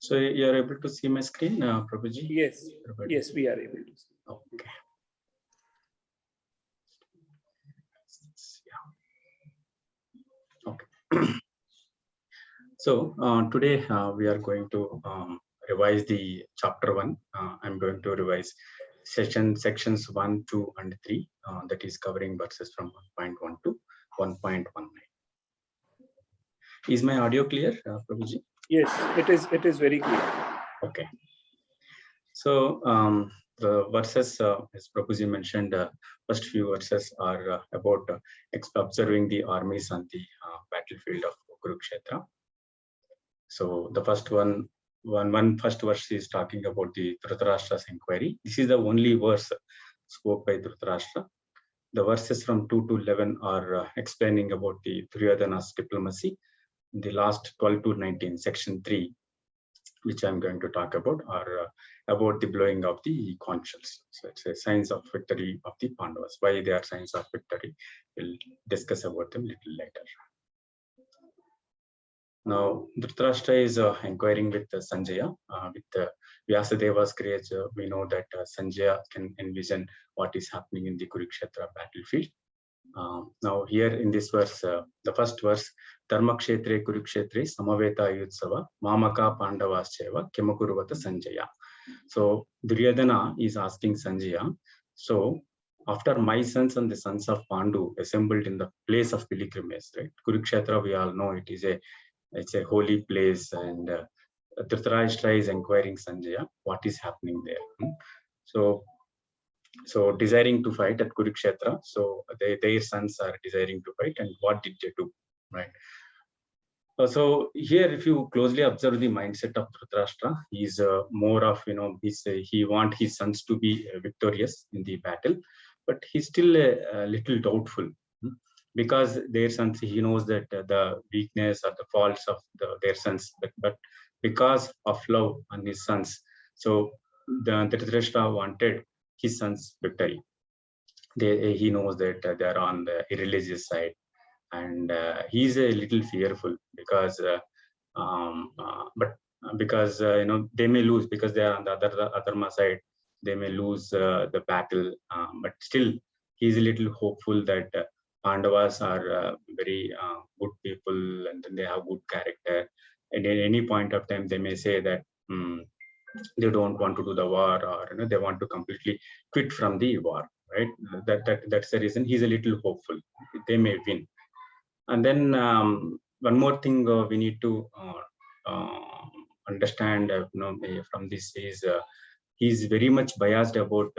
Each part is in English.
So you are able to see my screen, Prabhuji? Yes, yes, we are able to see. Okay. Yeah. Okay. So today we are going to revise the chapter 1. I'm going to revise sections 1, 2, and 3. That is covering verses from 1.1 to 1.19. Is my audio clear, Prabhuji? Yes, it is very clear. Okay. So the verses, as Prabhuji mentioned, first few verses are about observing the armies on the battlefield of Kurukshetra. So the first first verse is talking about the Dhritarashtra's inquiry. This is the only verse spoke by Dhritarashtra. The verses from 2 to 11 are explaining about the Duryodhana's diplomacy. The last 12 to 19, section 3, which I'm going to talk about, are about the blowing of the conch shells. So it's a signs of victory of the Pandavas. Why they are signs of victory, we'll discuss about them a little later. Now, Dhritarashtra is inquiring with Sanjaya. With Vyasadeva's courage, we know that Sanjaya can envision what is happening in the Kurukshetra battlefield. Now, here in this verse, the first verse, Dharmakshetre Kurukshetre Samaveta Yutsava Mamaka Pandavascheva Kemakurvata Sanjaya. So, Duryodhana is asking Sanjaya, so after my sons and the sons of Pandu assembled in the place of pilgrimage, right? Kurukshetra, we all know it's a holy place, and Dhritarashtra is inquiring Sanjaya what is happening there. So desiring to fight at Kurukshetra. So their sons are desiring to fight, and what did they do, right? So here, if you closely observe the mindset of Dhritarashtra, he's more of, he want his sons to be victorious in the battle, but he's still a little doubtful. Because their sons, he knows that the weakness or the faults of their sons, but because of love on his sons, so the Dhritarashtra wanted his sons' victory. He knows that they are on the irreligious side, and he's a little fearful because, because they may lose because they are on the Adharma side. They may lose the battle, but still he's a little hopeful that. Pandavas are very good people, and they have good character. And at any point of time, they may say that they don't want to do the war, or they want to completely quit from the war. Right? That's the reason he's a little hopeful. They may win. And then one more thing we need to understand, from this is he's very much biased about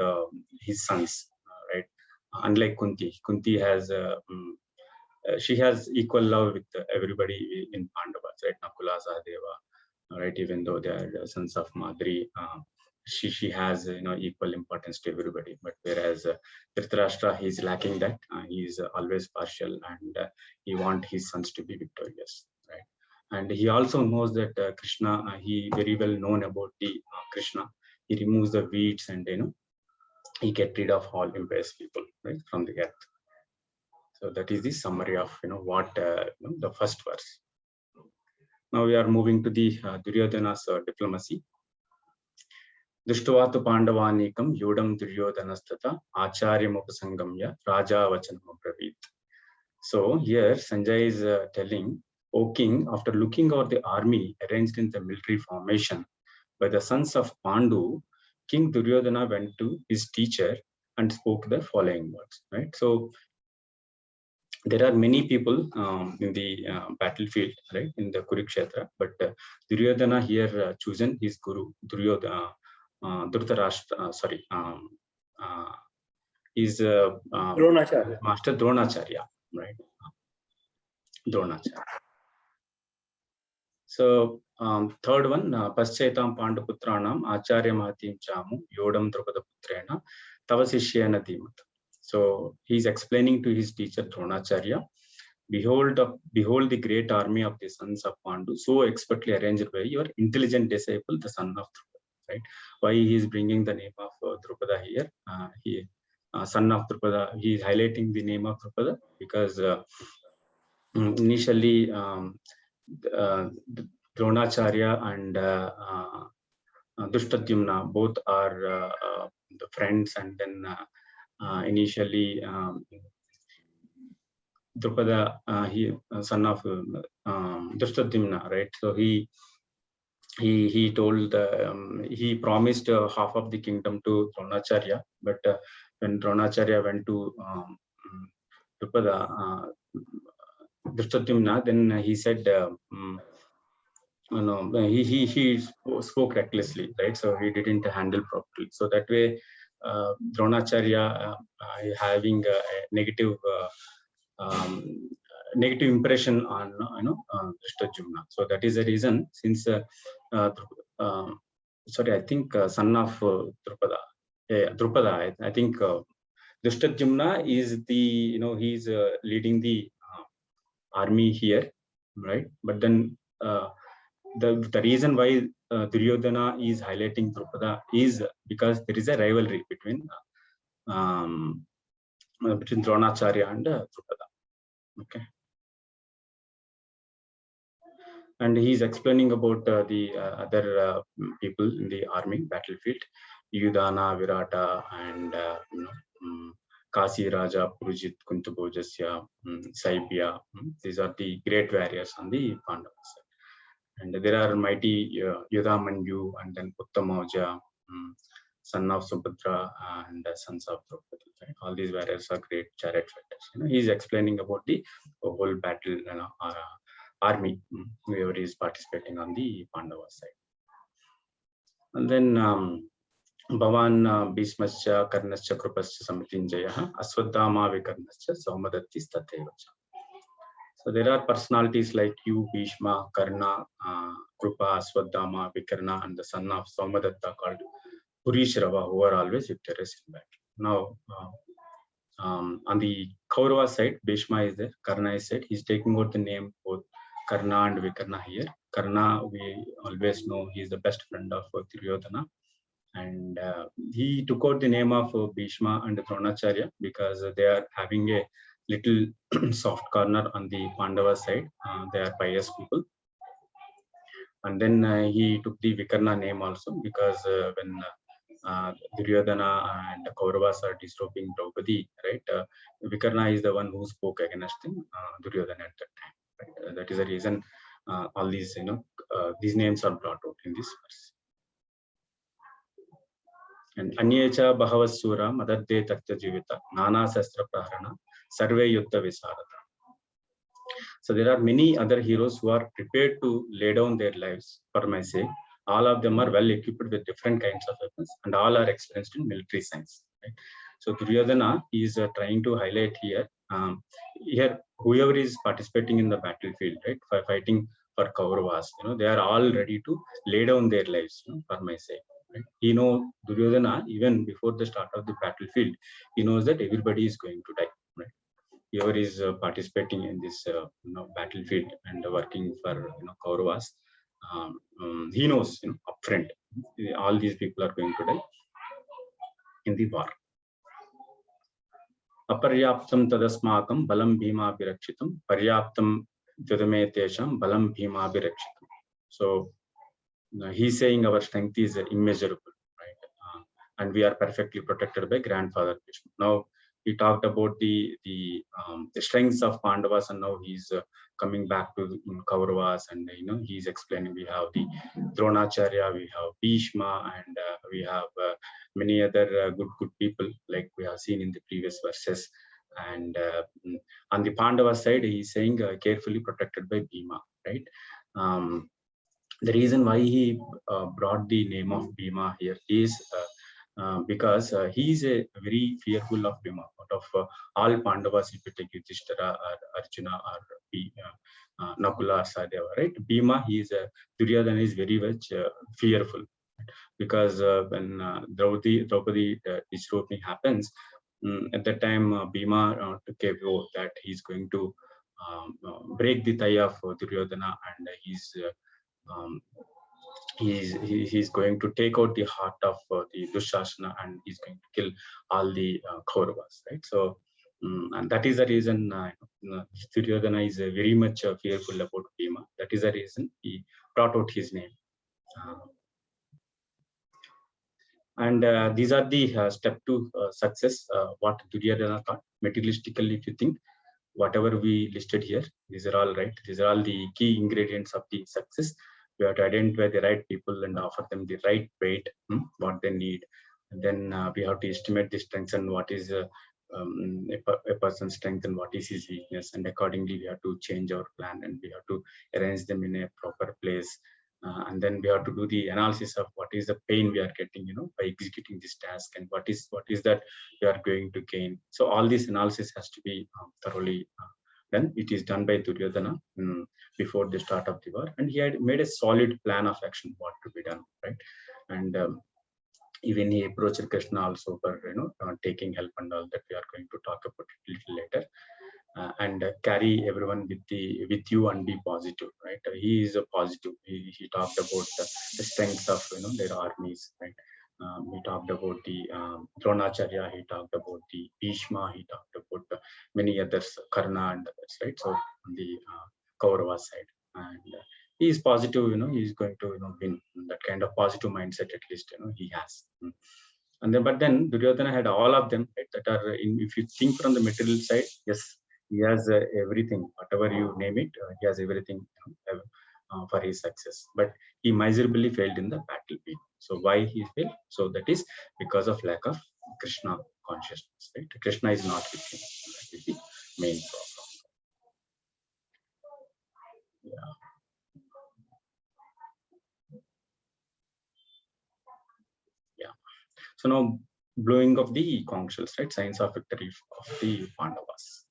his sons. Right? Unlike Kunti has she has equal love with everybody in Pandavas, right? Nakula, Sahadeva, right? Even though they are sons of Madri, she has equal importance to everybody. But whereas Dhritarashtra, he's lacking that. He's always partial, and he wants his sons to be victorious, right? And he also knows that Krishna, he very well known about the Krishna. He removes the weeds, and he get rid of all impious people, right, from the earth. So that is the summary of what the first verse. Now we are moving to the Duryodhana's diplomacy. Drishtavatu Pandavanekam Yodam Duryodhanastata Acharyam Upasangamya Raja Vachanam Abravit. So here Sanjay is telling, O king, after looking over the army arranged in the military formation by the sons of Pandu, King Duryodhana went to his teacher and spoke the following words. Right. So there are many people in the battlefield, right, in the Kurukshetra, but Duryodhana here chosen his guru Dhritarashtra. Is Dronacharya. Master Dronacharya, right? Dronacharya. So third one, Paschaitam Pandaputranam Acharya Mahatim Chamu Yodam Drupada Putrena Tavasishyana Dhimat. So he's explaining to his teacher Dronacharya, behold the great army of the sons of Pandu, so expertly arranged by your intelligent disciple, the son of Drupada. Right? Why he is bringing the name of Drupada here? Son of Drupada. He is highlighting the name of Drupada because initially Dronacharya and Drishtadyumna both are the friends, and then initially Drupada, he son of Drishtadyumna, right? So he told he promised half of the kingdom to Dronacharya, but when Dronacharya went to Drupada, Drishtadyumna, then he said he spoke recklessly, right? So he didn't handle properly. So that way, Dronacharya having a negative negative impression on Drishtadyumna. So that is the reason, since sorry, I think son of Drupada, I think Drishtadyumna is the he's leading the army here, right? But then the reason why Duryodhana is highlighting Drupada is because there is a rivalry between Dronacharya and Drupada. Okay, and he's explaining about the other people in the army battlefield: Yudhana, Virata, and Kasi Raja, Purujit, Kuntubhojasya, Saibya. These are the great warriors on the Pandavas. And there are mighty Yudhamanyu, and then Uttamauja, son of Subhadra, and sons of Draupadi. Right? All these warriors are great chariot fighters. He's explaining about the whole battle army, whoever is participating on the Pandava side. And then Bhavan Bhismascha Karnascha Krupascha Samitinjaya Aswadhama Vikarnascha Saumadattis Tatevacha. So there are personalities like you, Bhishma, Karna, Krupa, Aswadhama, Vikarna, and the son of Saumadatta called Purishrava, who are always victorious in battle. Now, on the Kaurava side, Bhishma is there, Karna is said. He's taking out the name both Karna and Vikarna here. Karna, we always know he is the best friend of Duryodhana. And he took out the name of Bhishma and Dronacharya because they are having a little soft corner on the Pandava side. They are pious people. And then he took the Vikarna name also because when Duryodhana and the Kauravas are disrobing Draupadi, right? Vikarna is the one who spoke against Duryodhana at that time. Right? That is the reason all these, these names are brought out in this verse. And Anyecha Bhavasura Madadde Takta Jivita Nana Sastra Praharana Sarve Yutta Visarada. So there are many other heroes who are prepared to lay down their lives for my sake. All of them are well equipped with different kinds of weapons, and all are experienced in military science. Right? So Duryodhana is trying to highlight here. Here, whoever is participating in the battlefield, right, for fighting for Kauravas, they are all ready to lay down their lives for my sake. Right? Duryodhana, even before the start of the battlefield, he knows that everybody is going to die. Right? Whoever is participating in this battlefield and working for Kauravas, he knows upfront all these people are going to die in the war. Aparyaptam tadasmakam balam bhima abhirakshitam paryaptam jadame tesham balam bhima abhirakshitam. So he's saying our strength is immeasurable, right? And we are perfectly protected by grandfather Bhishma. Now he talked about the strengths of Pandavas, and now he's coming back to Kauravas, and he's explaining we have the Dronacharya, we have Bhishma, and we have many other good people like we have seen in the previous verses. And on the Pandava side, he's saying carefully protected by Bhima, right? The reason why he brought the name of Bhima here is because he is a very fearful of Bhima. Out of all Pandavas, if you take Yudhishthira or Arjuna or Nakula or Sahadeva, right? Bhima, Duryodhana is very much fearful, because when Draupadi disrobing happens, at that time Bhima took a vow that he's going to break the thigh of Duryodhana, and he's going to take out the heart of the Dushasana, and he's going to kill all the Kauravas, right? So and that is the reason Duryodhana is very much fearful about Bhima. That is the reason he brought out his name. And these are the step to success. What Duryodhana thought materialistically, if you think, whatever we listed here, these are all right. These are all the key ingredients of the success. We have to identify the right people and offer them the right weight, what they need. And then we have to estimate the strengths and what is a person's strength and what is his weakness. And accordingly, we have to change our plan and we have to arrange them in a proper place. And then we have to do the analysis of what is the pain we are getting, by executing this task, and what is that we are going to gain. So all this analysis has to be thoroughly done. It is done by Duryodhana before the start of the war, and he had made a solid plan of action what to be done, right? And even he approached Krishna also for taking help and all that. We are going to talk about it a little later. And carry everyone with you and be positive, right? He is a positive. He talked about the strength of their armies, right? He talked about the Dronacharya. He talked about the Bhishma. He talked about many others, Karna and others, right? So on the Kaurava side, and he is positive. He is going to win. That kind of positive mindset, at least he has. And then, but then Duryodhana had all of them, right, that are in. If you think from the material side, yes, he has everything, whatever you name it. He has everything for his success. But he miserably failed in the battlefield. So why he failed? So that is because of lack of Krishna consciousness. Right? Krishna is not with him. That is the main problem. Yeah. So now blowing of the conch shells, right? Signs of victory of the Pandavas.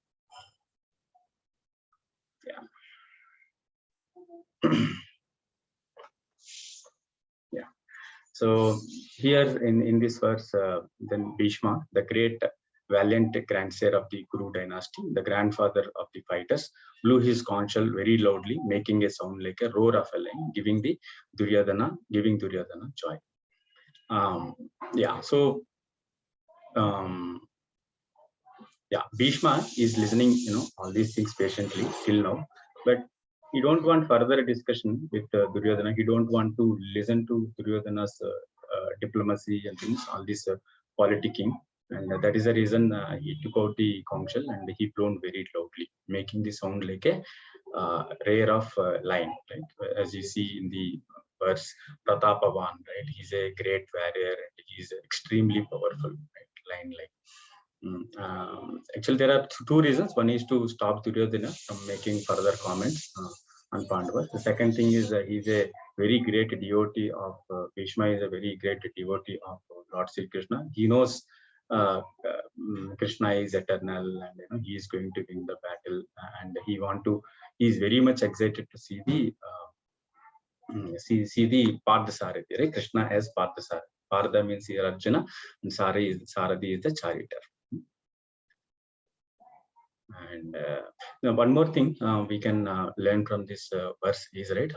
Yeah. So here in this verse, then Bhishma, the great valiant grandsire of the Kuru dynasty, the grandfather of the fighters, blew his conch shell very loudly, making a sound like a roar of a lion, giving Duryodhana joy. So Bhishma is listening, all these things patiently till now, but he don't want further discussion with Duryodhana. He don't want to listen to Duryodhana's diplomacy and things, all this politicking, and that is the reason he took out the conch shell and he blown very loudly, making the sound like a rear of lion, right? As you see in the verse, Pratapavan, right? He's a great warrior and he's extremely powerful, right? Lion-like. Actually, there are two reasons. One is to stop Duryodhana from making further comments on Pandavas. The second thing is he's a very great devotee of Bhishma is a very great devotee of Lord Sri Krishna. He knows Krishna is eternal and he is going to win the battle, and he is very much excited to see the Parthasarathi, right? Krishna as Parthasarathi. Partha means here Arjuna, and Sarathi is the charioteer. And one more thing we can learn from this verse is, right,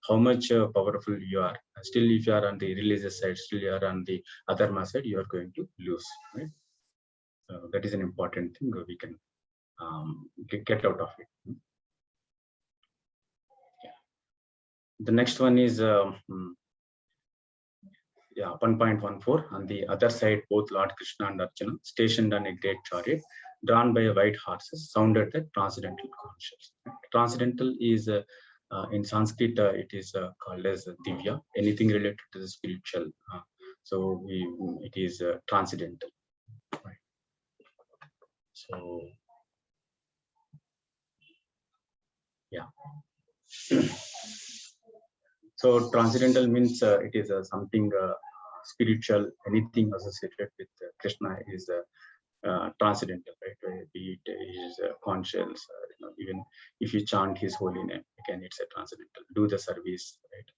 how much powerful you are. Still, if you are on the religious side, still you are on the adharma side, you are going to lose, right? So that is an important thing we can get out of it. The next one is 1.14. On the other side, both Lord Krishna and Arjuna, stationed on a great chariot, drawn by white horses, sounded the transcendental conch shells. Transcendental is in Sanskrit, it is called as divya. Anything related to the spiritual, so it is transcendental. Right. So so transcendental means it is something spiritual. Anything associated with Krishna is transcendental, right? Be it his conch shells, even if you chant his holy name, again it's a transcendental. Do the service, right,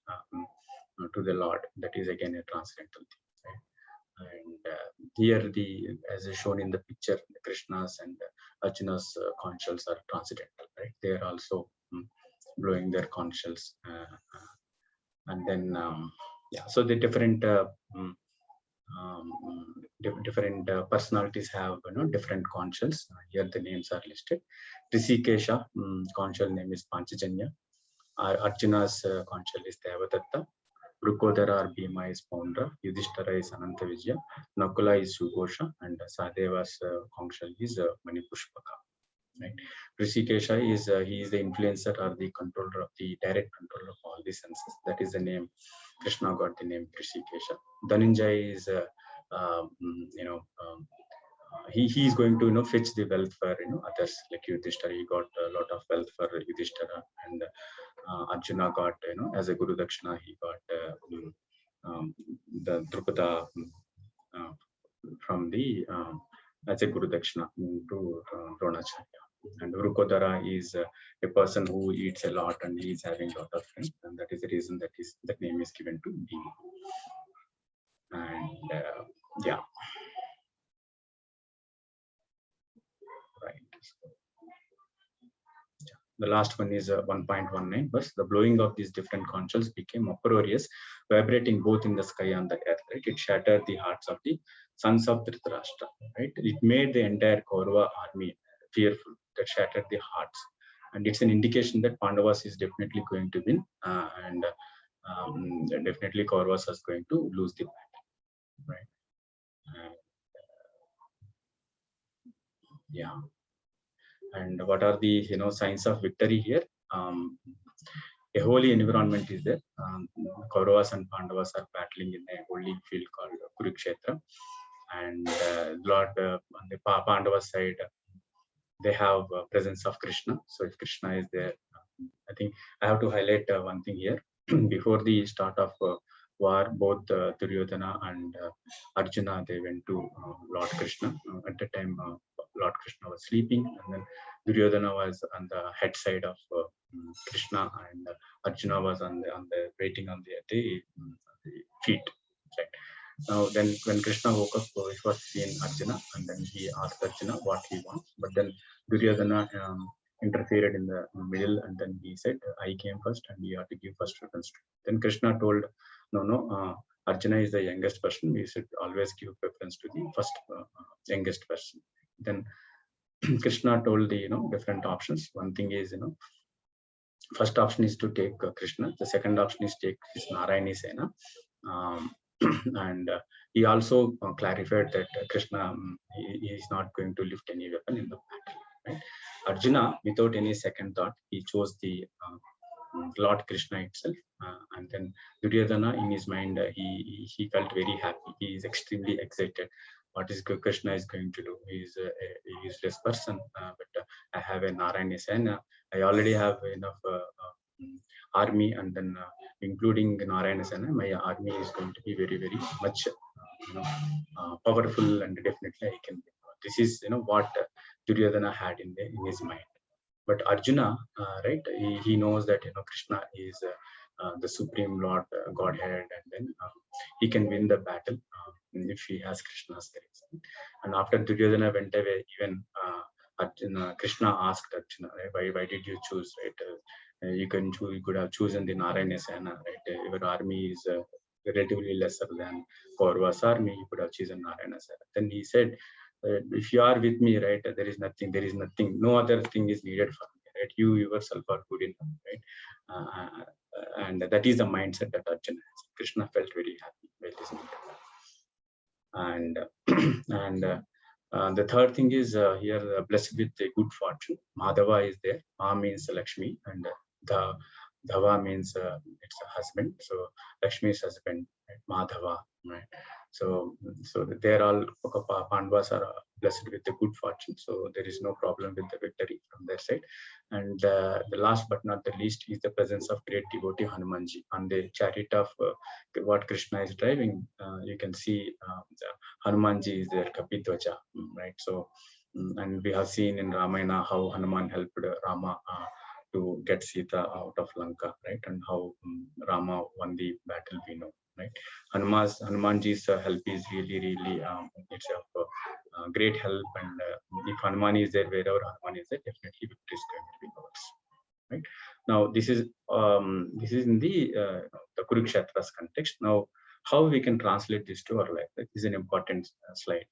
to the Lord, that is again a transcendental thing, right? And here, as is shown in the picture, the Krishna's and Arjuna's conch shells are transcendental, right? They are also blowing their conch shells, and then so the different personalities have different conch shells. Here the names are listed. Rishikesha, conch shell name is Panchajanya. Arjuna's conch shell is Devadatta, Drukodara or Bhima is Poundra, Yudhishthira is Ananta Vijaya, Nakula is Sughosha, and Sadeva's conch shell is Manipushpaka. Right. Rishikesha is he is the influencer or the controller of the direct controller of all the senses. That is the name Krishna got the name Rishikesha. Dhananjay is he is going to fetch the wealth for others like Yudhishthira. He got a lot of wealth for Yudhishthira, and Arjuna got as a Guru Dakshina he got the Drupada from the as a Guru Dakshina to Dronacharya. And Urukodara is a person who eats a lot and he is having a lot of friends, and that is the reason that name is given to Bhima. And yeah, right. The last one is 1.19. But the blowing of these different conch shells became uproarious, vibrating both in the sky and the earth. Right? It shattered the hearts of the sons of Dhritarashtra. Right? It made the entire Kaurava army fearful. That shattered the hearts, and it's an indication that Pandavas is definitely going to win, and definitely Kauravas is going to lose the battle. Right? Yeah. And what are the signs of victory here? A holy environment is there. Kauravas and Pandavas are battling in a holy field called Kurukshetra, and Lord on the Pandava side, they have presence of Krishna. So if Krishna is there, I think I have to highlight one thing here. Before the start of war, both Duryodhana and Arjuna, they went to Lord Krishna. At the time, Lord Krishna was sleeping, and then Duryodhana was on the head side of Krishna, and Arjuna was on the waiting on the feet. Right. Now, then when Krishna woke up, he was seeing Arjuna, and then he asked Arjuna what he wants. But then Duryodhana interfered in the middle, and then he said, I came first and you have to give first preference. Then Krishna told, no, Arjuna is the youngest person. We should always give preference to the first youngest person. Then Krishna told the different options. One thing is first option is to take Krishna. The second option is take his Narayani Sena. And he also clarified that Krishna he is not going to lift any weapon in the battle. Right? Arjuna, without any second thought, he chose the Lord Krishna itself, and then Duryodhana in his mind he felt very happy. He is extremely excited. What is Krishna is going to do? He is a useless person, but I have a Narayana Sena. I already have enough army, and then including Narayana Sena, my army is going to be very, very much powerful, and definitely I can. This is what Duryodhana had in his mind. But Arjuna, right? He knows that Krishna is the supreme Lord Godhead, and then he can win the battle if he has Krishna's grace. And after Duryodhana went away, even Arjuna, Krishna asked Arjuna, right, why did you choose? Right? You could have chosen the Narayana Sena. Right? Your army is relatively lesser than Kaurava's army. You could have chosen Narayana Sena. Then he said, if you are with me, right, there is nothing, no other thing is needed for me, right? You yourself are good enough, right? And that is the mindset that Arjuna has. Krishna felt very happy while listening to that. And the third thing is here, blessed with a good fortune. Madhava is there. Ma means Lakshmi, and the Dhava means it's a husband. So Lakshmi's husband, right? Madhava, right? So they're all Pandavas are blessed with the good fortune. So there is no problem with the victory from their side. And the last but not the least is the presence of great devotee Hanumanji on the chariot of what Krishna is driving. You can see Hanumanji is there, Kapidwaja, right? So and we have seen in Ramayana how Hanuman helped Rama to get Sita out of Lanka, right? And how Rama won the battle, we know, right? Hanumanji's help is really, it's a great help. And if Hanuman is there, wherever Hanuman is there, definitely victory is going to be ours, right? Now, this is in the Kurukshetra's context. Now, how we can translate this to our life? This is an important slide.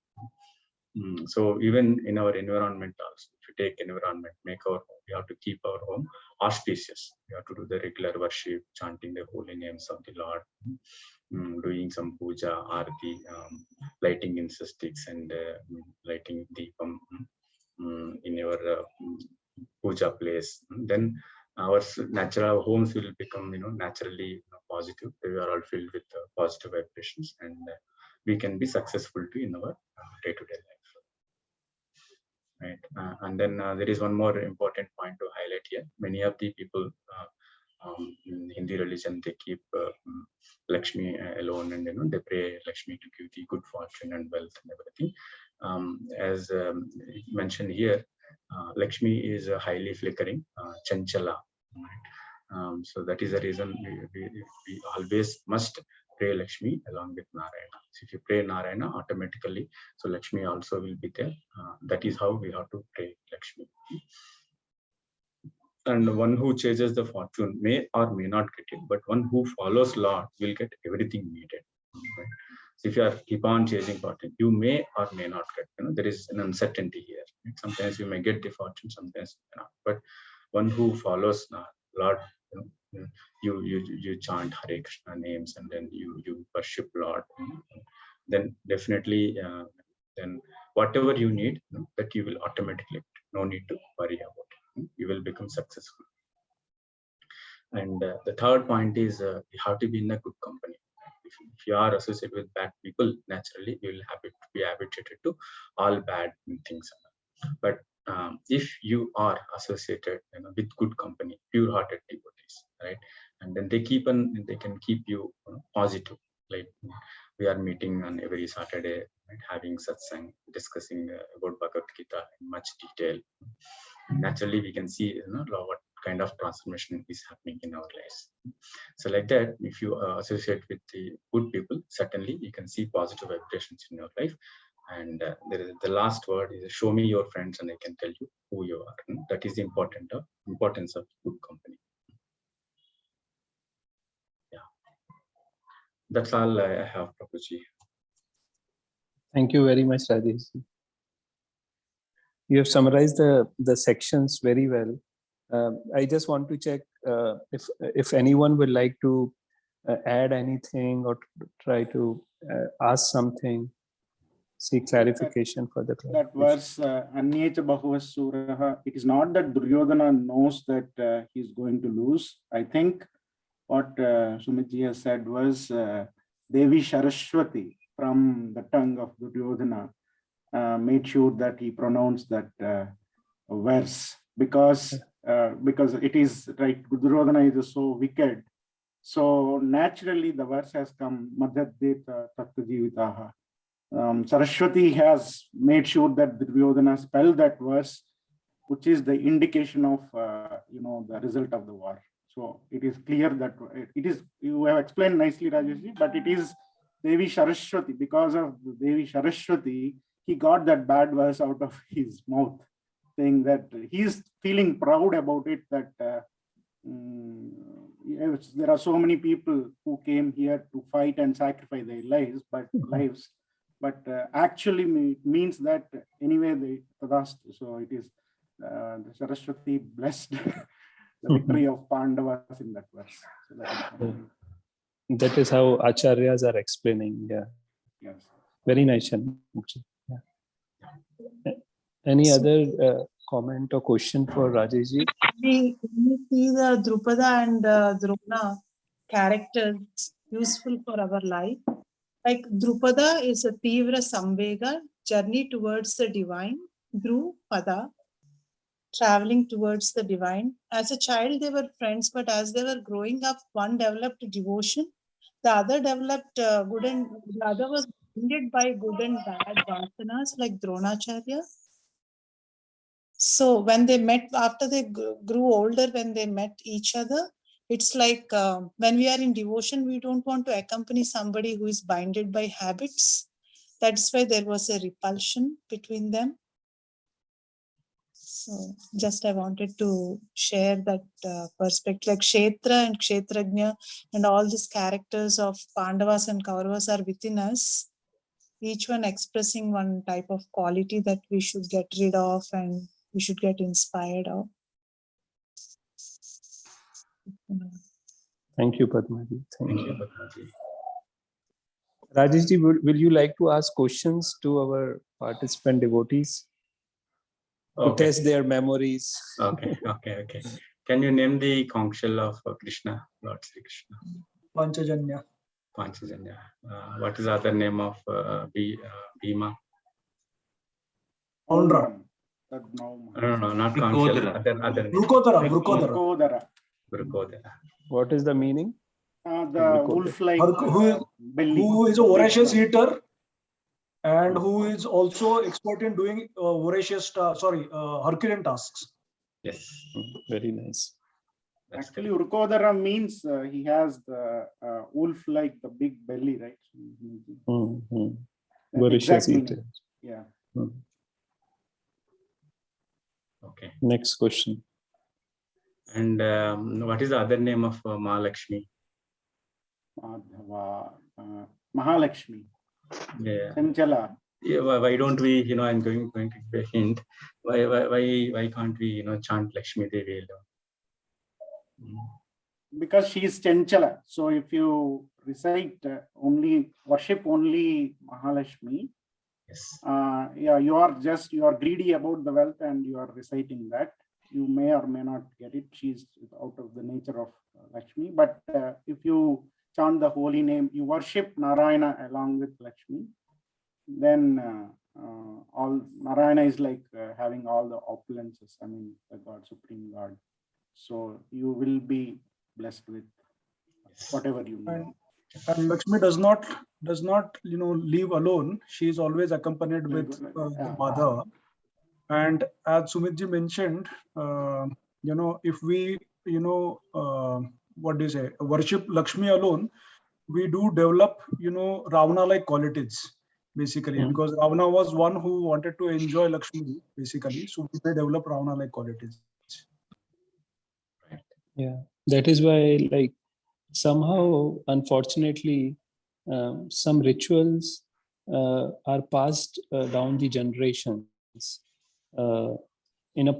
So even in our environment also, if you take environment, make our home, we have to keep our home auspicious. We have to do the regular worship, chanting the holy names of the Lord, doing some puja, arati, lighting incense sticks and lighting deepam in your puja place. Then our natural homes will become, naturally positive. We are all filled with positive vibrations, and we can be successful too in our day-to-day life. Right, and then there is one more important point to highlight here. Many of the people in Hindi religion, they keep Lakshmi alone, and they pray Lakshmi to give the good fortune and wealth and everything. As mentioned here, Lakshmi is highly flickering, chanchala. Right? So that is the reason we always must pray Lakshmi along with Narayana. So if you pray Narayana, automatically, so Lakshmi also will be there. That is how we have to pray Lakshmi. And one who chases the fortune may or may not get it, but one who follows Lord will get everything needed. Right? So if you keep on chasing fortune, you may or may not get. There is an uncertainty here. Right? Sometimes you may get the fortune, sometimes you may not. But one who follows Lord, you chant Hare Krishna names, and then you worship Lord. Then definitely, then whatever you need, that you will automatically. No need to worry about it. You will become successful. And the third point is you have to be in a good company. If you are associated with bad people, naturally you will be habituated to all bad things. But if you are associated with good company, pure-hearted devotees, right, and then they can keep you positive. Like we are meeting on every Saturday, right, having satsang, discussing about Bhagavad Gita in much detail. Naturally we can see what kind of transformation is happening in our lives. So like that, if you associate with the good people, certainly you can see positive vibrations in your life. And the last word is show me your friends and I can tell you who you are. That is the importance of good company. Yeah, that's all I have, Prabhuji. Thank you very much, Rajesh. You have summarized the sections very well. I just want to check if anyone would like to add anything or try to ask something, seek clarification for the class. That verse, Anyecha Bahuvas Suraha, it is not that Duryodhana knows that he is going to lose. I think what Sumitji has said was Devi Saraswati from the tongue of Duryodhana made sure that he pronounced that verse because it is right. Duryodhana is so wicked, so naturally the verse has come. Madhyadeta Tattvajivitaha. Saraswati has made sure that Duryodhana spelled that verse, which is the indication of the result of the war. So it is clear that it is. You have explained nicely, Rajeshji, but it is Devi Saraswati. Because of Devi Saraswati, he got that bad verse out of his mouth, saying that he is feeling proud about it, that there are so many people who came here to fight and sacrifice their lives, but actually means that anyway they tadastu. So it is the Saraswati blessed the victory of Pandavas in that verse. So that is how Acharyas are explaining. Yeah. Yes. Very nice. Yeah. Any other comment or question for Rajeshji? We see the Drupada and Drona characters useful for our life. Like Drupada is a Tivra Samvega, journey towards the divine. Drupada, traveling towards the divine. As a child, they were friends, but as they were growing up, one developed devotion, the other developed the other was blinded by good and bad vasanas like Dronacharya. So when they met, after they grew older, when they met each other, it's like when we are in devotion, we don't want to accompany somebody who is binded by habits. That's why there was a repulsion between them. So just I wanted to share that perspective. Like Kshetra and Kshetrajna and all these characters of Pandavas and Kauravas are within us. each one expressing one type of quality that we should get rid of and we should get inspired of. Thank you, Padmaji. Thank you, Padmaji. Rajesh ji, will you like to ask questions to our participant devotees to Okay. test their memories? Okay. Can you name the conch shell of Krishna, Lord Sri Krishna? Panchajanya. Panchajanya. What is the other name of Bhima? Poundra. No, not conch shell. Other name. Vrukodara. Vrukodara. What is the meaning? The wolf-like belly. Who is a voracious eater and who is also expert in doing Herculean tasks. Yes. Very nice. That's Actually, Vrukodara means he has the wolf-like, the big belly, right? Mm-hmm. That Voracious exact eater. meaning. Yeah. okay. Next question. And what is the other name of Mahalakshmi? Madhava, Mahalakshmi, Yeah. Chanchala. Yeah, why don't we, I'm going to give a hint. Why can't we, chant Lakshmi Devi alone? Because she is Chanchala. So if you recite worship only Mahalakshmi, Yes. you are greedy about the wealth and you are reciting that. You may or may not get it. She's out of the nature of Lakshmi. But if you chant the holy name, you worship Narayana along with Lakshmi, then all Narayana is like having all the opulences. I mean, the God, Supreme God. So you will be blessed with whatever you need. And Lakshmi does not leave alone. She is always accompanied with the mother. And as Sumitji mentioned, if we worship Lakshmi alone, we do develop Ravana-like qualities basically, because Ravana was one who wanted to enjoy Lakshmi basically, so we develop Ravana-like qualities. Yeah, that is why, like, somehow, unfortunately, some rituals are passed down the generations in a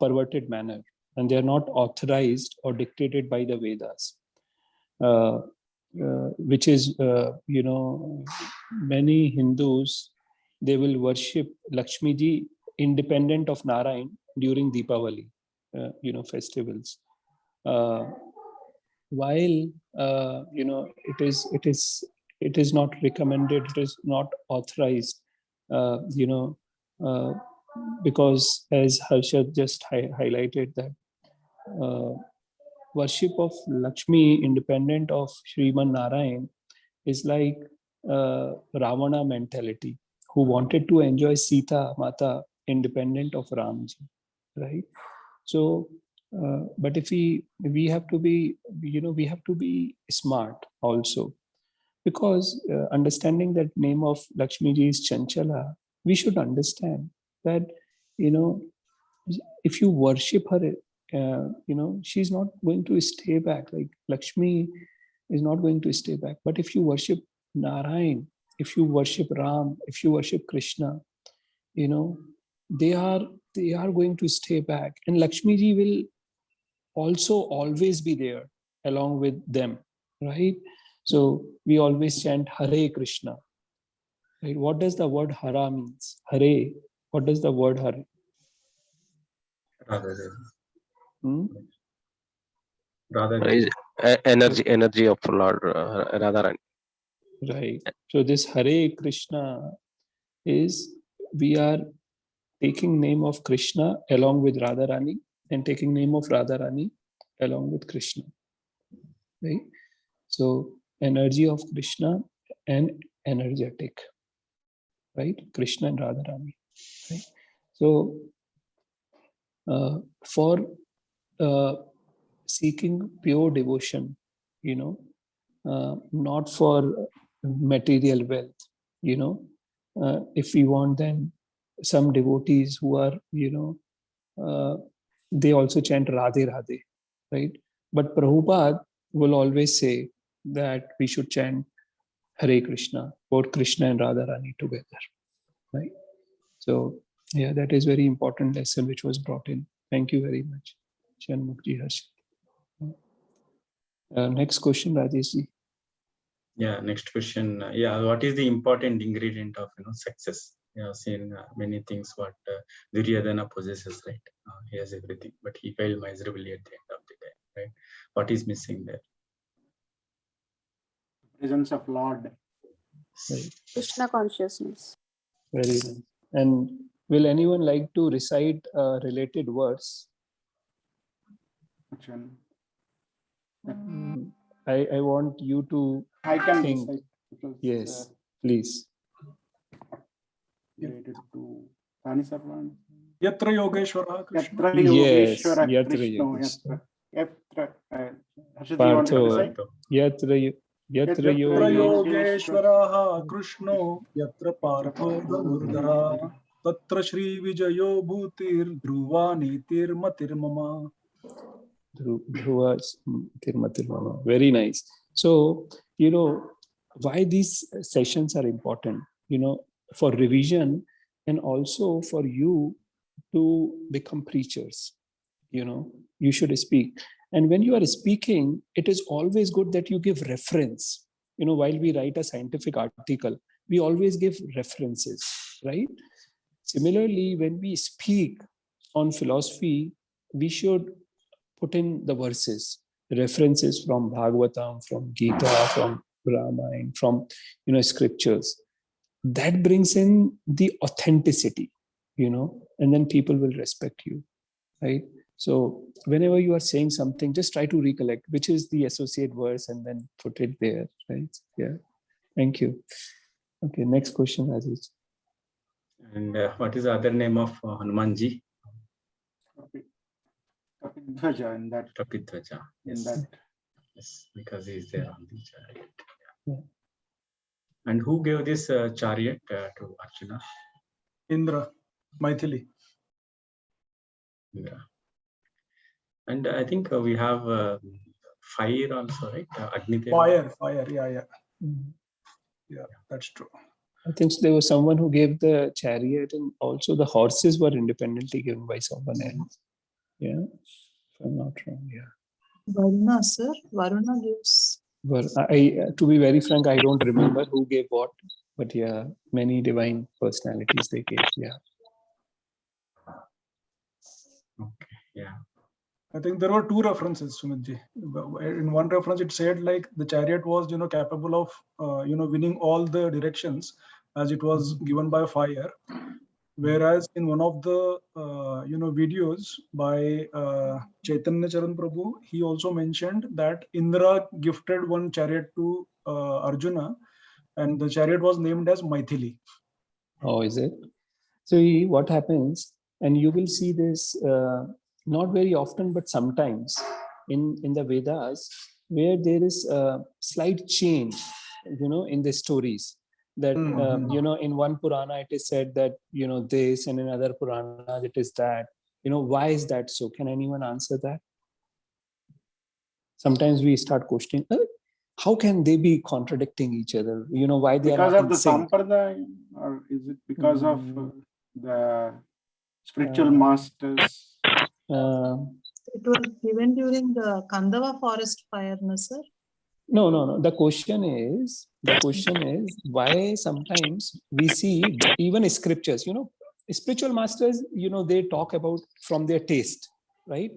perverted manner, and they are not authorized or dictated by the Vedas, which is, many Hindus, they will worship Lakshmi ji independent of Narayan during Deepavali, festivals. While it is not recommended, it is not authorized, because as Harshad just highlighted that worship of Lakshmi independent of Sriman Narayan is like Ravana mentality, who wanted to enjoy Sita Mata independent of Ramji, right? So but if we have to be smart also, because understanding that name of Lakshmi ji is Chanchala, we should understand that if you worship her, she's not going to stay back. Like Lakshmi is not going to stay back. But if you worship Narayan, if you worship Ram, if you worship Krishna, they are going to stay back, and Lakshmi ji will also always be there along with them, right? So we always chant Hare Krishna, right? What does the word Hara means? Hare. What does the word Hare? Energy of Lord Radharani. Right. So this Hare Krishna is, we are taking name of Krishna along with Radharani, and taking name of Radharani along with Krishna, right? So energy of Krishna and energetic, right? Krishna and Radharani, right? So for seeking pure devotion, not for material wealth, if we want, then some devotees who are, they also chant Radhe Radhe, right? But Prabhupada will always say that we should chant Hare Krishna, both Krishna and Radharani together, right? So yeah, that is very important lesson which was brought in. Thank you very much, Shanmukh-ji, Harshit. Next question, Rajesh-ji. Yeah, next question. Yeah, what is the important ingredient of success? Yeah, seen many things what Duryodhana possesses, right? He has everything, but he failed miserably at the end of the day, right? What is missing there? Presence of Lord. Right. Krishna consciousness. Very nice. And will anyone like to recite a related verse? Which one? I want you to I can think. recite. Because, Yes, please. related to Tani Sarvan. Yatra Yogeshwara Krishna. Yatra Yes, Yogeshwara Yatra Krishna. Yogeshwara. Yatra. Harshit, you want to Partho, recite? Yatra Yatra Yogeshwara Krishno Yatra Partho Dhanurdhara Tatra Shri Vijayo Bhutir Dhruva Nitir Matir Mama. Dhruva Tirmatirmama. Very nice. So, why these sessions are important, for revision and also for you to become preachers. You should speak. And when you are speaking, it is always good that you give reference. While we write a scientific article, we always give references, right? Similarly, when we speak on philosophy, we should put in the verses, references from Bhagavatam, from Gita, from Ramayana, from scriptures. That brings in the authenticity, and then people will respect you, right? So whenever you are saying something, just try to recollect which is the associate verse and then put it there, right? Yeah. Thank you. Okay, next question, Rajesh. And what is the other name of Hanumanji? Kapidhwaja in that. Kapidhwaja. Yes. Yes, because he is there on the chariot. Yeah. And who gave this chariot to Arjuna? Indra, Maithili. Indra. And I think we have fire also, right? Fire, yeah. Yeah, that's true. I think there was someone who gave the chariot, and also the horses were independently given by someone else. Yeah, if I'm not wrong. Yeah. Varuna, sir. Varuna gives. Well, to be very frank, I don't remember who gave what, but yeah, many divine personalities they gave. Yeah. Okay. Yeah. I think there were two references, Sumitji. In one reference, it said like the chariot was, capable of, winning all the directions as it was given by fire. Whereas in one of the, videos by Chaitanya Charan Prabhu, he also mentioned that Indra gifted one chariot to Arjuna, and the chariot was named as Maithili. Oh, is it? So what happens, and you will see this not very often, but sometimes in the Vedas, where there is a slight change, in the stories. That in one Purana it is said that this, and in other Purana it is that. Why is that so? Can anyone answer that? Sometimes we start questioning, how can they be contradicting each other? Why they because are not of the sampradaya, or is it because of the spiritual masters? It was given during the Kandava forest fire, no, sir? No. The question is why sometimes we see even scriptures, spiritual masters, they talk about from their taste, right?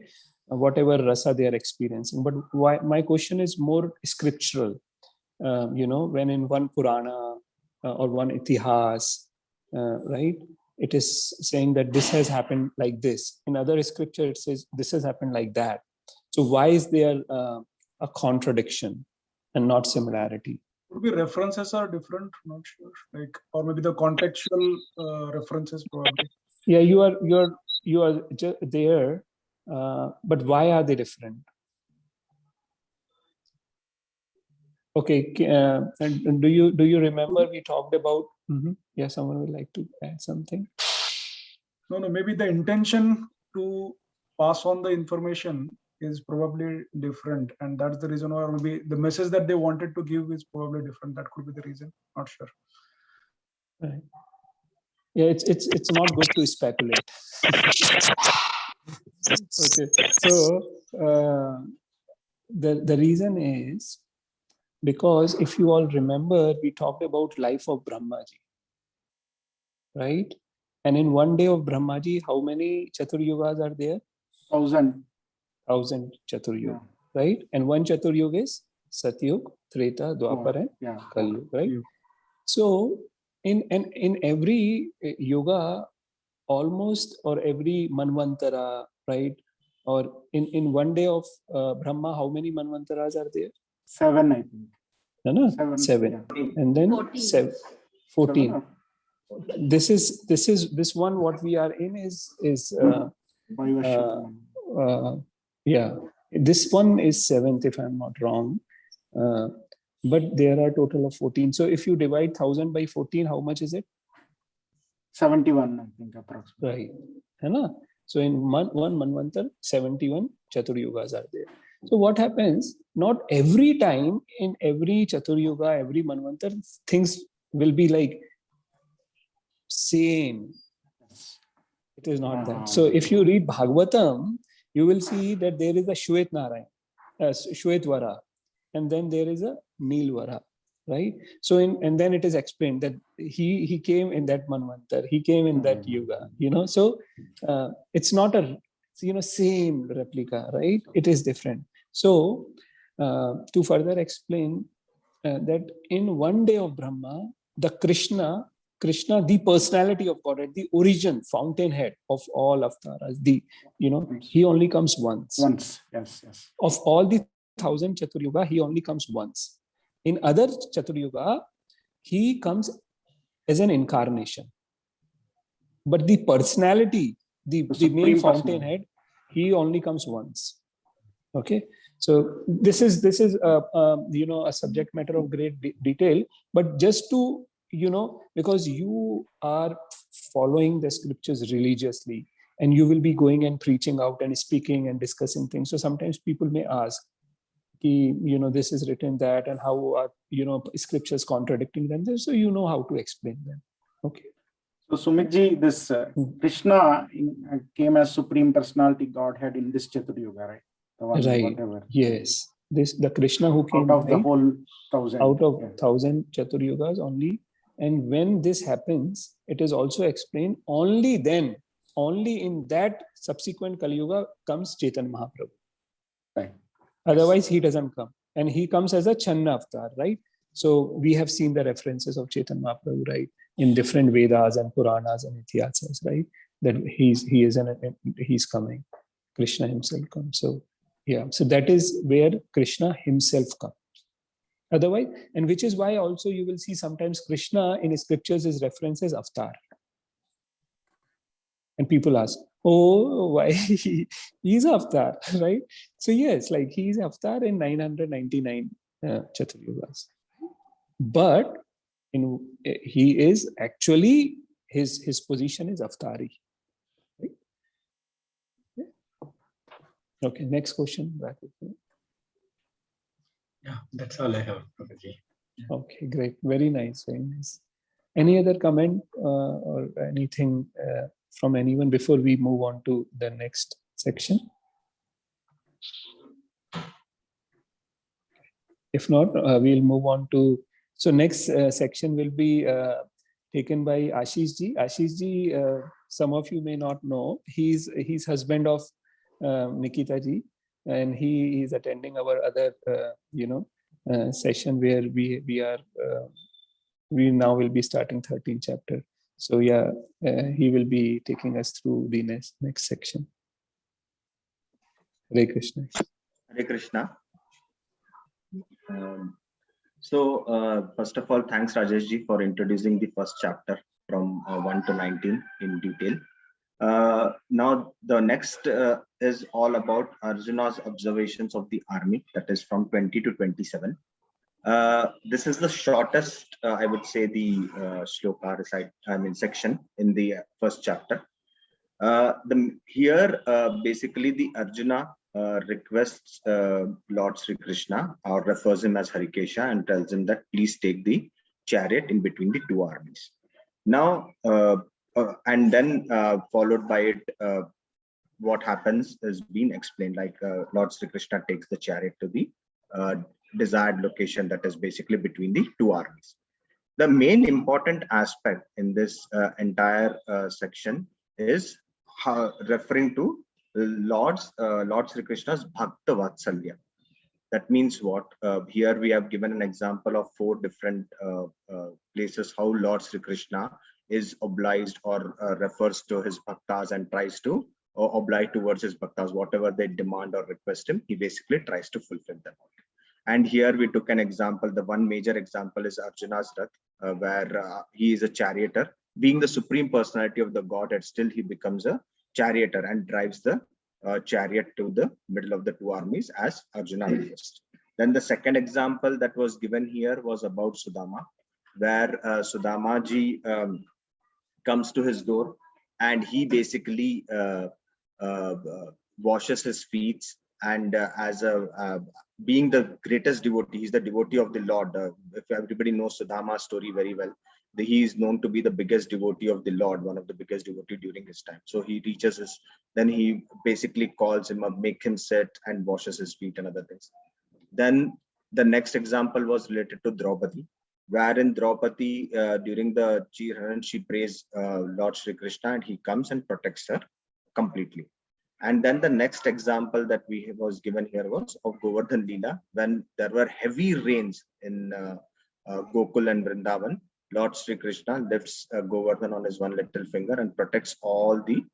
Whatever rasa they are experiencing. But why? My question is more scriptural. When in one Purana or one Itihas, right? It is saying that this has happened like this. In other scripture, it says this has happened like that. So why is there a contradiction and not similarity? Could be references are different, not sure. Like, or maybe the contextual references probably. Yeah, you are just there, but why are they different? Okay, and do you remember we talked about? Yeah, someone would like to add something. No, maybe the intention to pass on the information is probably different, and that's the reason why maybe the message that they wanted to give is probably different. That could be the reason. Not sure. Right. Yeah, it's not good to speculate. Okay, so the reason is because if you all remember, we talked about life of Brahmaji, right? And in one day of Brahmaji, how many Chaturyugas are there? 1,000. 1,000 Chaturyuga, Yeah. right? And one Chaturyuga is Satyug, Treta, Dwapar, and Yeah. Kali, right? Yeah. So in every yoga, almost, or every manvantara, right? Or in one day of Brahma, how many manvantaras are there? 7, I think. No, 7. Yeah. and then 14. 14. 7 This one what we are in is Vaivashya. yeah, this one is 7th if I'm not wrong, but there are total of 14. So if you divide 1,000 by 14, how much is it? 71, I think, approximately. Right. है ना? So in one manvantar, 71 Chaturyugas are there. So what happens? Not every time in every Chaturyuga, every manvantar, things will be like same. It is not that. So if you read Bhagavatam, you will see that there is a Shwet Narayan, Shwetvara, and then there is a Nilvara, right? So and then it is explained that he came in that manvantar, he came in that yuga, you know. So it's not a same replica, right? It is different. So to further explain that in one day of Brahma, the Krishna, the personality of Godhead, the origin, fountainhead of all avatars, he only comes once. Once, yes. Of all the 1,000 Chaturyuga, he only comes once. In other Chaturyuga, he comes as an incarnation. But the personality, the main fountainhead, he only comes once. Okay, so this is a subject matter of great detail, but just to because you are following the scriptures religiously, and you will be going and preaching out and speaking and discussing things. So sometimes people may ask, this is written that, and how are scriptures contradicting them? So you know how to explain them. Okay. So Sumitji, this Krishna came as Supreme Personality Godhead in this Chaturyuga, right? The one, right. Whatever. Yes. The Krishna who came out of the whole 1,000. Out of 1,000 Chaturyugas only. And when this happens, it is also explained only then, only in that subsequent Kali Yuga comes Chaitanya Mahaprabhu. Right. Otherwise, he doesn't come. And he comes as a Channa avatar, right? So we have seen the references of Chaitanya Mahaprabhu, right? In different Vedas and Puranas and Itihasas, right? That he's coming. Krishna himself comes. So yeah, so that is where Krishna himself comes. Otherwise, and which is why also you will see sometimes Krishna in scriptures is referenced as avatar. And people ask, oh, why he's avatar, right? So yes, like he's avatar in 999 Chaturyugas. But he is actually, his position is avatari. Right? Yeah. Okay, next question. Yeah, that's all I have, Prabhuji. Okay, great. Very nice. Very nice. Any other comment or anything from anyone before we move on to the next section? If not, we'll move on to, so next section will be taken by Ashish Ji. Ashish Ji, some of you may not know, he's husband of Nikita Ji, and he is attending our other, session where we now will be starting 13th chapter. So yeah, he will be taking us through the next section. Hare Krishna. Hare Krishna. First of all, thanks Rajesh Ji for introducing the first chapter from 1 to 19 in detail. Now the next is all about Arjuna's observations of the army, that is from 20 to 27. This is the shortest, I would say, the shloka section in the first chapter. Basically the Arjuna requests Lord Sri Krishna, or refers him as Harikesha, and tells him that please take the chariot in between the two armies. Now, and then followed by it, what happens is being explained, like Lord Sri Krishna takes the chariot to the desired location, that is basically between the two armies. The main important aspect in this entire section is referring to Lord Sri Krishna's Bhakta Vatsalya. That means what? Here we have given an example of 4 different places how Lord Sri Krishna is obliged or refers to his bhaktas and tries to oblige towards his bhaktas. Whatever they demand or request him, he basically tries to fulfill them. And here we took an example. The one major example is Arjuna's Rath, where he is a charioteer. Being the supreme personality of the Godhead, still he becomes a charioteer and drives the chariot to the middle of the two armies as Arjuna requested. Then the second example that was given here was about Sudama, where Sudama ji comes to his door and he basically washes his feet, and as a being the greatest devotee, he's the devotee of the Lord. If everybody knows Sudama's story very well, he is known to be the biggest devotee of the Lord, one of the biggest devotee during his time. So he reaches his, then he basically calls him up, make him sit and washes his feet and other things. Then the next example was related to Draupadi, wherein Draupadi during the Chirharan, she prays Lord Sri Krishna and he comes and protects her completely. And then the next example that was given here was of Govardhan Leela, when there were heavy rains in Gokul and Vrindavan. Lord Sri Krishna lifts Govardhan on his one little finger and protects all the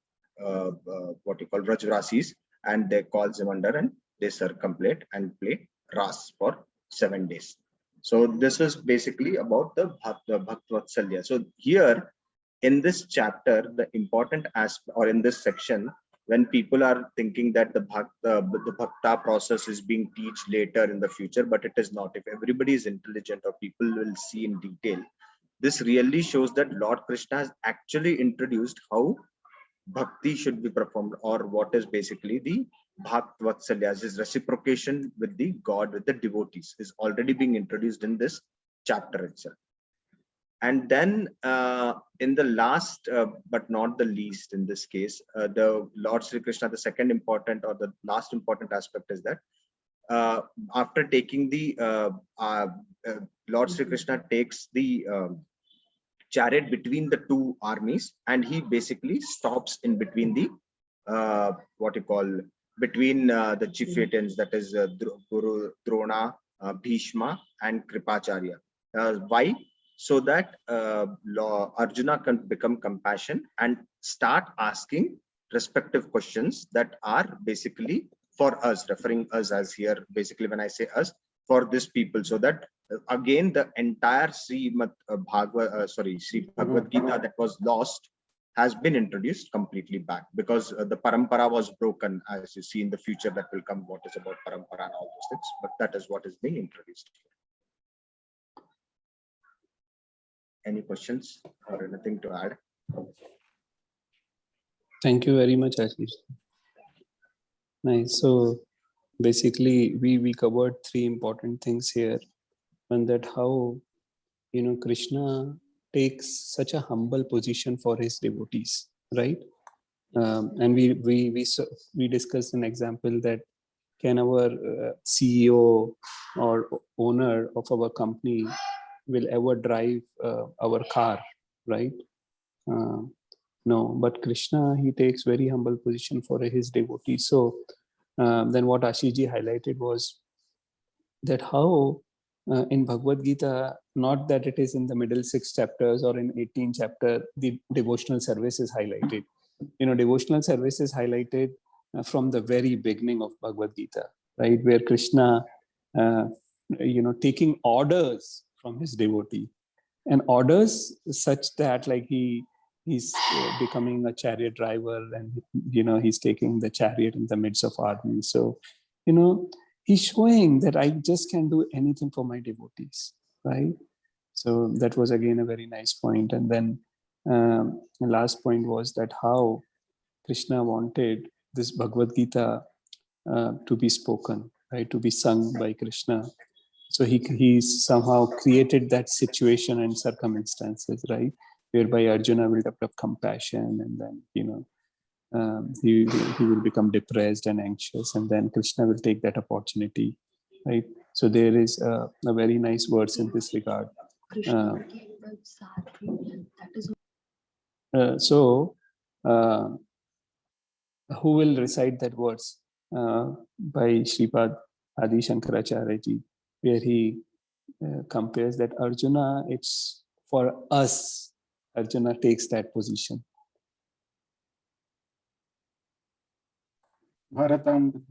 what you call Rajrasis, and they calls him under and they circumambulate and play Ras for 7 days. So this is basically about the Bhaktvatsalya. So here in this chapter, the important aspect, or in this section, when people are thinking that the Bhakta process is being taught later in the future, but it is not. If everybody is intelligent or people will see in detail, this really shows that Lord Krishna has actually introduced how bhakti should be performed, or what is basically the Bhaktvatsalya, his reciprocation with the God, with the devotees, is already being introduced in this chapter itself. And then in the last, but not the least in this case, the Lord Sri Krishna, the second important or the last important aspect is that after taking the, Lord Sri Krishna takes the chariot between the two armies, and he basically stops in between the, what you call, between the chieftains, that is Guru, Drona, Bhishma and Kripacharya. Why? So that Arjuna can become compassionate and start asking respective questions that are basically for us, referring us as here, basically when I say us, for this people, so that again the entire Sri Bhagavad Gita that was lost has been introduced completely back, because the parampara was broken, as you see in the future that will come, what is about parampara and all those things, but that is what is being introduced. Any questions or anything to add? Thank you very much, Ashish. Nice. So basically, we covered 3 important things here. And that how, Krishna takes such a humble position for his devotees, right? And we discussed an example that can our CEO or owner of our company will ever drive our car, right? No, but Krishna, he takes very humble position for his devotees. So then what Ashiji highlighted was that how in Bhagavad Gita, not that it is in the middle 6 chapters or in 18 chapter, the devotional service is highlighted. Devotional service is highlighted from the very beginning of Bhagavad Gita, right? Where Krishna, taking orders from his devotee, and orders such that like he's becoming a chariot driver, and he's taking the chariot in the midst of army. So he's showing that I just can't do anything for my devotees, right? So that was again a very nice point. And then the last point was that how Krishna wanted this Bhagavad Gita to be spoken, right? To be sung by Krishna. So he somehow created that situation and circumstances, right? Whereby Arjuna will develop compassion, and then, he will become depressed and anxious, and then Krishna will take that opportunity, right? So there is a very nice verse in this regard. Who will recite that verse by Sripad Adi Shankaracharya ji, where he compares that Arjuna, it's for us. Arjuna takes that position. Bharatam.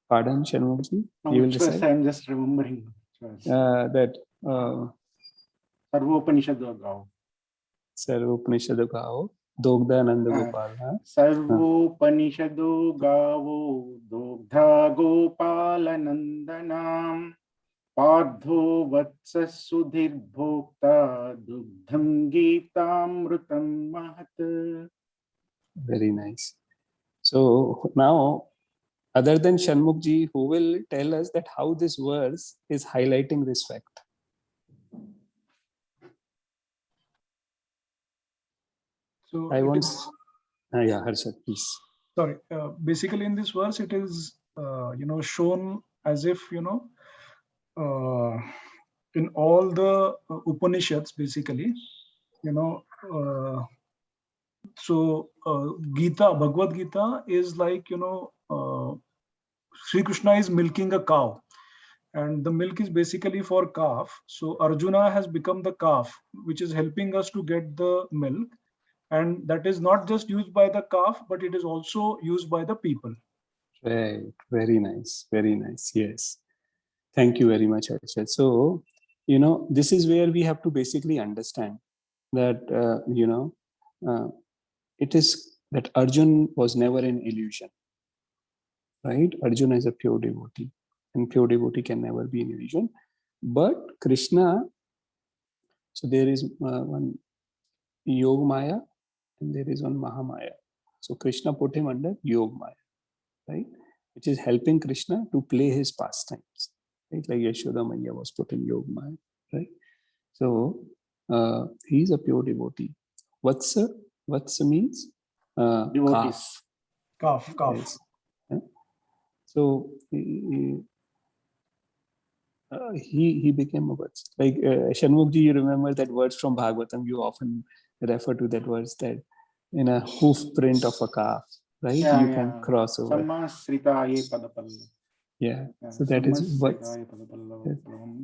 Pardon, Shanmugji? No, You will which verse? recite? I'm just remembering. That Sarvopanishad Gao. Sarvopanishad Gao, Dogdananda Gopal. Sarvopanishado Gavo, Dogdha Gopalanandanam, Padho Vatsa Sudhir Bhokta, Dugdham Geetamrutam Mahat. Very nice. So now, other than Shanmukji, who will tell us that how this verse is highlighting this fact? So I want. Yeah, Harshad, please. Sorry. Basically, in this verse, it is shown as if in all the Upanishads, basically, so Gita, Bhagavad Gita is like Sri Krishna is milking a cow, and the milk is basically for calf. So Arjuna has become the calf, which is helping us to get the milk, and that is not just used by the calf, but it is also used by the people. Right. Very nice. Very nice. Yes. Thank you very much, Harshad. So, this is where we have to basically understand that, it is that Arjun was never an illusion, right? Arjuna is a pure devotee, and pure devotee can never be an illusion. But Krishna, so there is one Yog Maya and there is one Mahamaya. So Krishna put him under Yog Maya, right? Which is helping Krishna to play his pastimes, right? Like Yashoda Maya was put in Yog Maya, right? So he's a pure devotee. Vatsa means Devotees. Calf. Yes. So he became a Vatsa. Like Shanmukji, you remember that words from Bhagavatam, you often refer to that words that in a hoof print of a calf, right? You can cross over. Yeah. So that is what,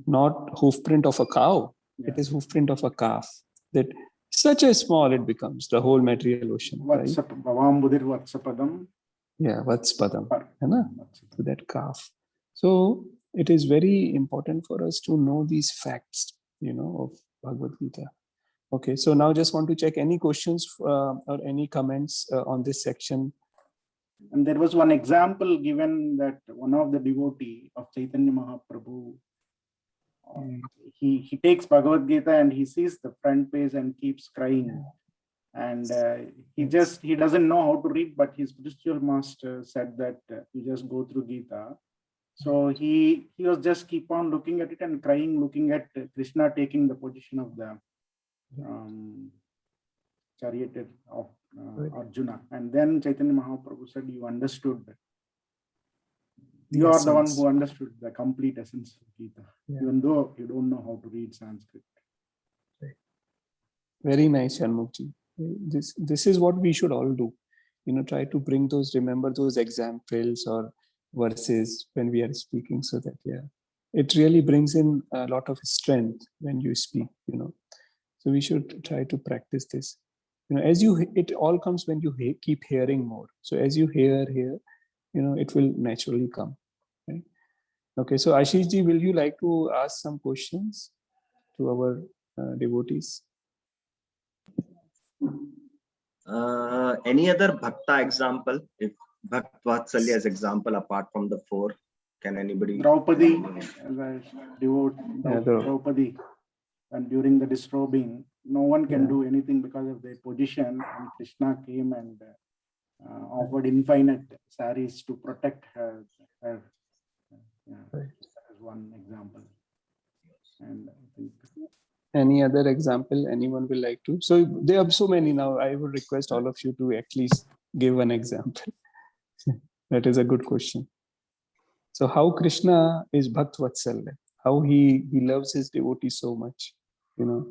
not hoof print of a cow. It is hoof print of a calf. That such a small it becomes, the whole material ocean. Right? Yeah, Vatspadam. So that calf. So it is very important for us to know these facts, of Bhagavad Gita. Okay, so now just want to check any questions or any comments on this section. And there was one example given that one of the devotee of Chaitanya Mahaprabhu, he takes Bhagavad Gita and he sees the front page and keeps crying. And he doesn't know how to read, but his spiritual master said that you just go through Gita. So he was just keep on looking at it and crying, looking at Krishna taking the position of the charioteer of Arjuna. And then Chaitanya Mahaprabhu said, you understood. You are the one who understood the complete essence of Gita, even though you don't know how to read Sanskrit. Very nice, Shanmukji. This is what we should all do. Try to remember those examples or verses when we are speaking, so that it really brings in a lot of strength when you speak. So we should try to practice this. It all comes when you keep hearing more. So as you hear, it will naturally come. Right? Okay. So Ashish ji, will you like to ask some questions to our devotees? Any other Bhakta example? If Bhakt Vatsalya's example apart from the four, can anybody? Draupadi, Draupadi, and during the disrobing, no one can do anything because of their position. And Krishna came and offered infinite saris to protect her. Right. That is one example. And I think Any other example anyone will like to? So there are so many now. I would request all of you to at least give an example. That is a good question. So how Krishna is Bhakt Vatsal, how he loves his devotees so much, you know.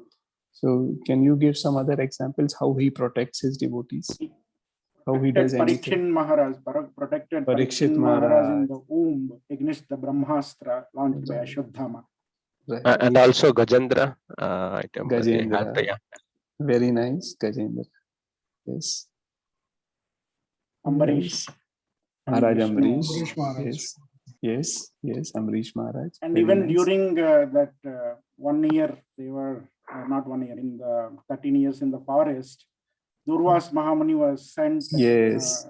So can you give some other examples how he protects his devotees? How he does anything? Parikshit Maharaj protected Parikshit Parikshit Maharaj in Maharaj. the womb against the Brahmastra launched by Right. Ashwadhama. Right. And also Gajendra. Item, Gajendra. yeah. Very nice, Gajendra. Yes. Ambarish. and Maharaj Vishnu. Amrish. Ambarish Maharaj. Yes. Yes. Yes. Amrish Maharaj. And Very even nice. during that 1 year, they were not 1 year, in the 13 years in the forest, Durvas Mahamuni was sent Yes.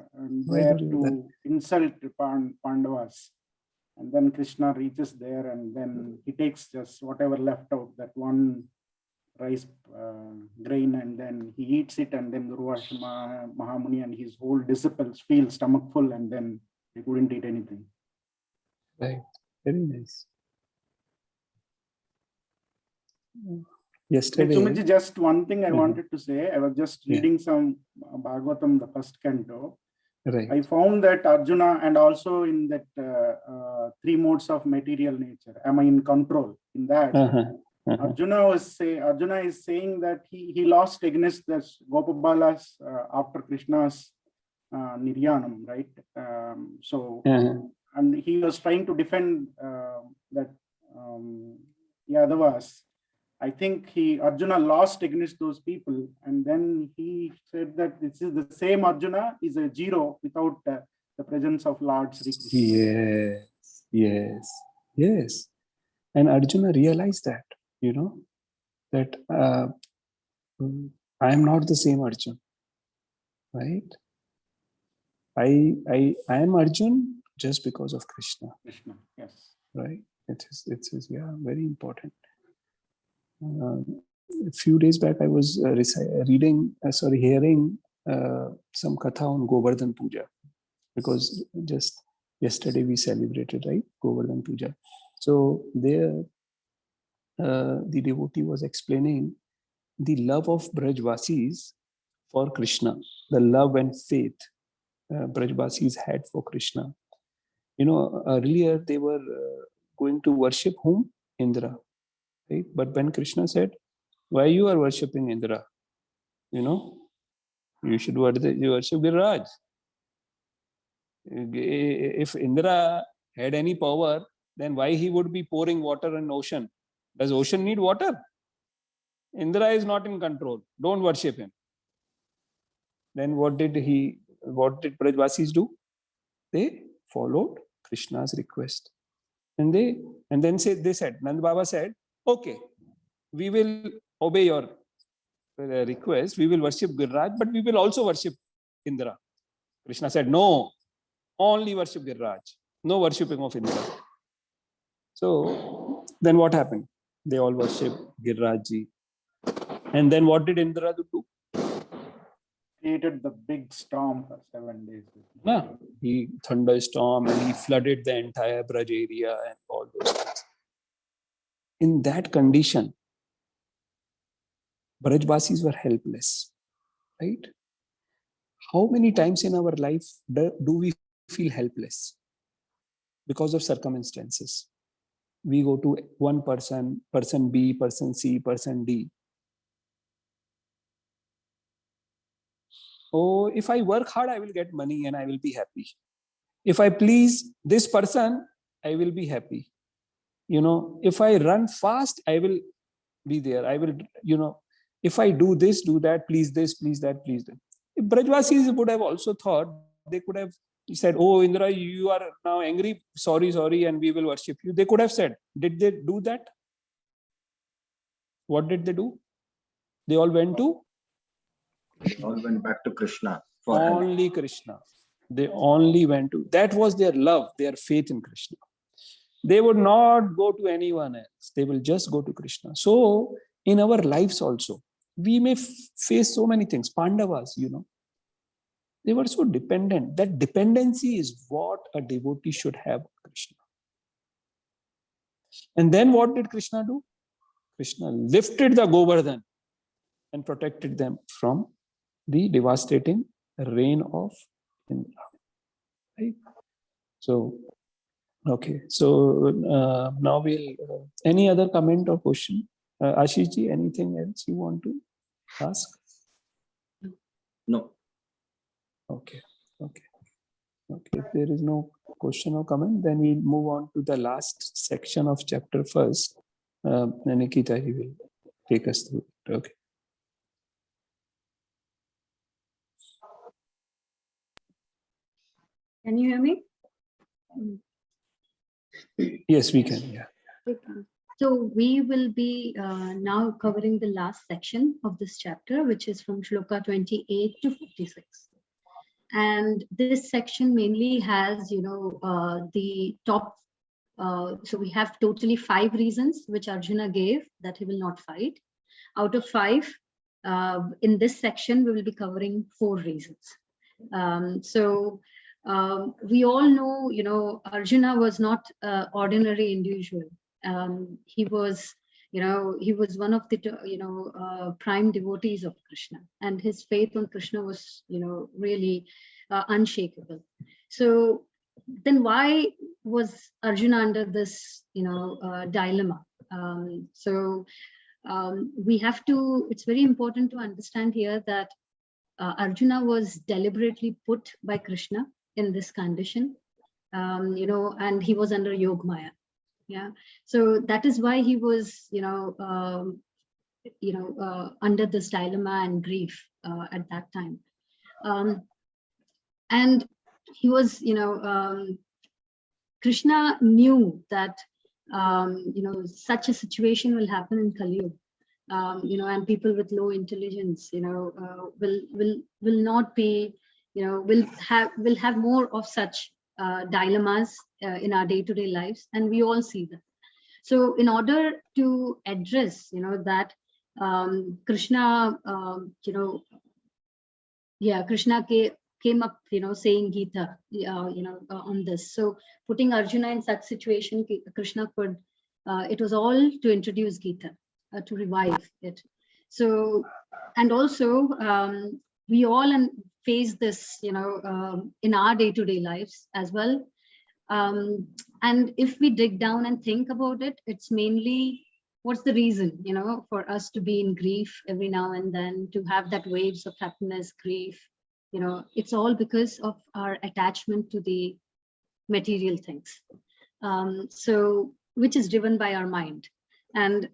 there to insult Pandavas. And then Krishna reaches there and then he takes just whatever left out, that one rice grain, and then he eats it, and then Durvas Mahamuni and his whole disciples feel stomach full, and then they couldn't eat anything. Right. Very nice. Yesterday. Sumitji, just one thing I wanted to say. I was just reading some Bhagavatam, the first canto. Right. I found that Arjuna, and also in that 3 modes of material nature, am I in control? In that, Arjuna is saying that he lost against the Gopabalas after Krishna's Niryanam, right? And he was trying to defend that Yadavas. I think Arjuna lost against those people, and then he said that this is the same Arjuna is a zero without the presence of Lord Sri Krishna. Yes. And Arjuna realized that, that I am not the same Arjuna, right? I am Arjun just because of Krishna. Krishna, yes. Right. It is very important. A few days back, I was hearing some katha on Govardhan Puja, because just yesterday we celebrated, right, Govardhan Puja. So there, the devotee was explaining the love of Brajvasis for Krishna, the love and faith Brajvasis had for Krishna. Earlier they were going to worship whom? Indra. Right? But when Krishna said, why you are worshipping Indra? You should worship Giriraj. If Indra had any power, then why he would be pouring water in ocean? Does ocean need water? Indra is not in control. Don't worship him. Then what did Brajvasis do? They followed Krishna's request. And then they said, Nand Baba said, okay, we will obey your request. We will worship Giriraj, but we will also worship Indra. Krishna said, no, only worship Giriraj. No worshipping of Indra. So then what happened? They all worship Girirajji. And then what did Indra do? Created the big storm for 7 days. He thunderstorm and he flooded the entire Braj area and all those things. In that condition, Brajvasis were helpless, right? How many times in our life do we feel helpless because of circumstances? We go to one person, person B, person C, person D. Oh, if I work hard, I will get money and I will be happy. If I please this person, I will be happy. If I run fast, I will be there. I will, if I do this, do that, please this, please that, please that. If Brajvasis would have also thought, they could have said, oh, Indra, you are now angry, sorry, and we will worship you. They could have said, did they do that? What did they do? They all went to? They all went back to Krishna. Only Krishna. They only went to, that was their love, their faith in Krishna. They would not go to anyone else. They will just go to Krishna. So in our lives also, we may face so many things. Pandavas, They were so dependent. That dependency is what a devotee should have on Krishna. And then what did Krishna do? Krishna lifted the Govardhan and protected them from the devastating reign of Indra. Right? So, okay. So now we'll, any other comment or question? Ashish ji, anything else you want to ask? No. Okay. Okay. Okay. If there is no question or comment, then we'll move on to the last section of chapter first. Nikita, he will take us through it. Okay. Can you hear me? Yes, we can. Yeah. So we will be now covering the last section of this chapter, which is from Shloka 28 to 56. And this section mainly has, the top. So we have totally 5 reasons which Arjuna gave that he will not fight. Out of 5, in this section, we will be covering 4 reasons. We all know, Arjuna was not an ordinary individual. He was one of the, prime devotees of Krishna, and his faith on Krishna was, really unshakable. So then why was Arjuna under this, dilemma? We have to, it's very important to understand here that Arjuna was deliberately put by Krishna in this condition, and he was under Yogmaya. Yeah, so that is why he was, under this dilemma and grief at that time. And he was, Krishna knew that, such a situation will happen in Kali Yuga, and people with low intelligence, will not be, will have more of such dilemmas in our day-to-day lives, and we all see that. So in order to address, that Krishna, Krishna came up, saying Gita, on this. So putting Arjuna in such situation, Krishna could, it was all to introduce Gita, to revive it. So, and also we all face this, in our day-to-day lives as well. And if we dig down and think about it, it's mainly what's the reason, for us to be in grief every now and then, to have that waves of happiness, grief, it's all because of our attachment to the material things. So, which is driven by our mind. And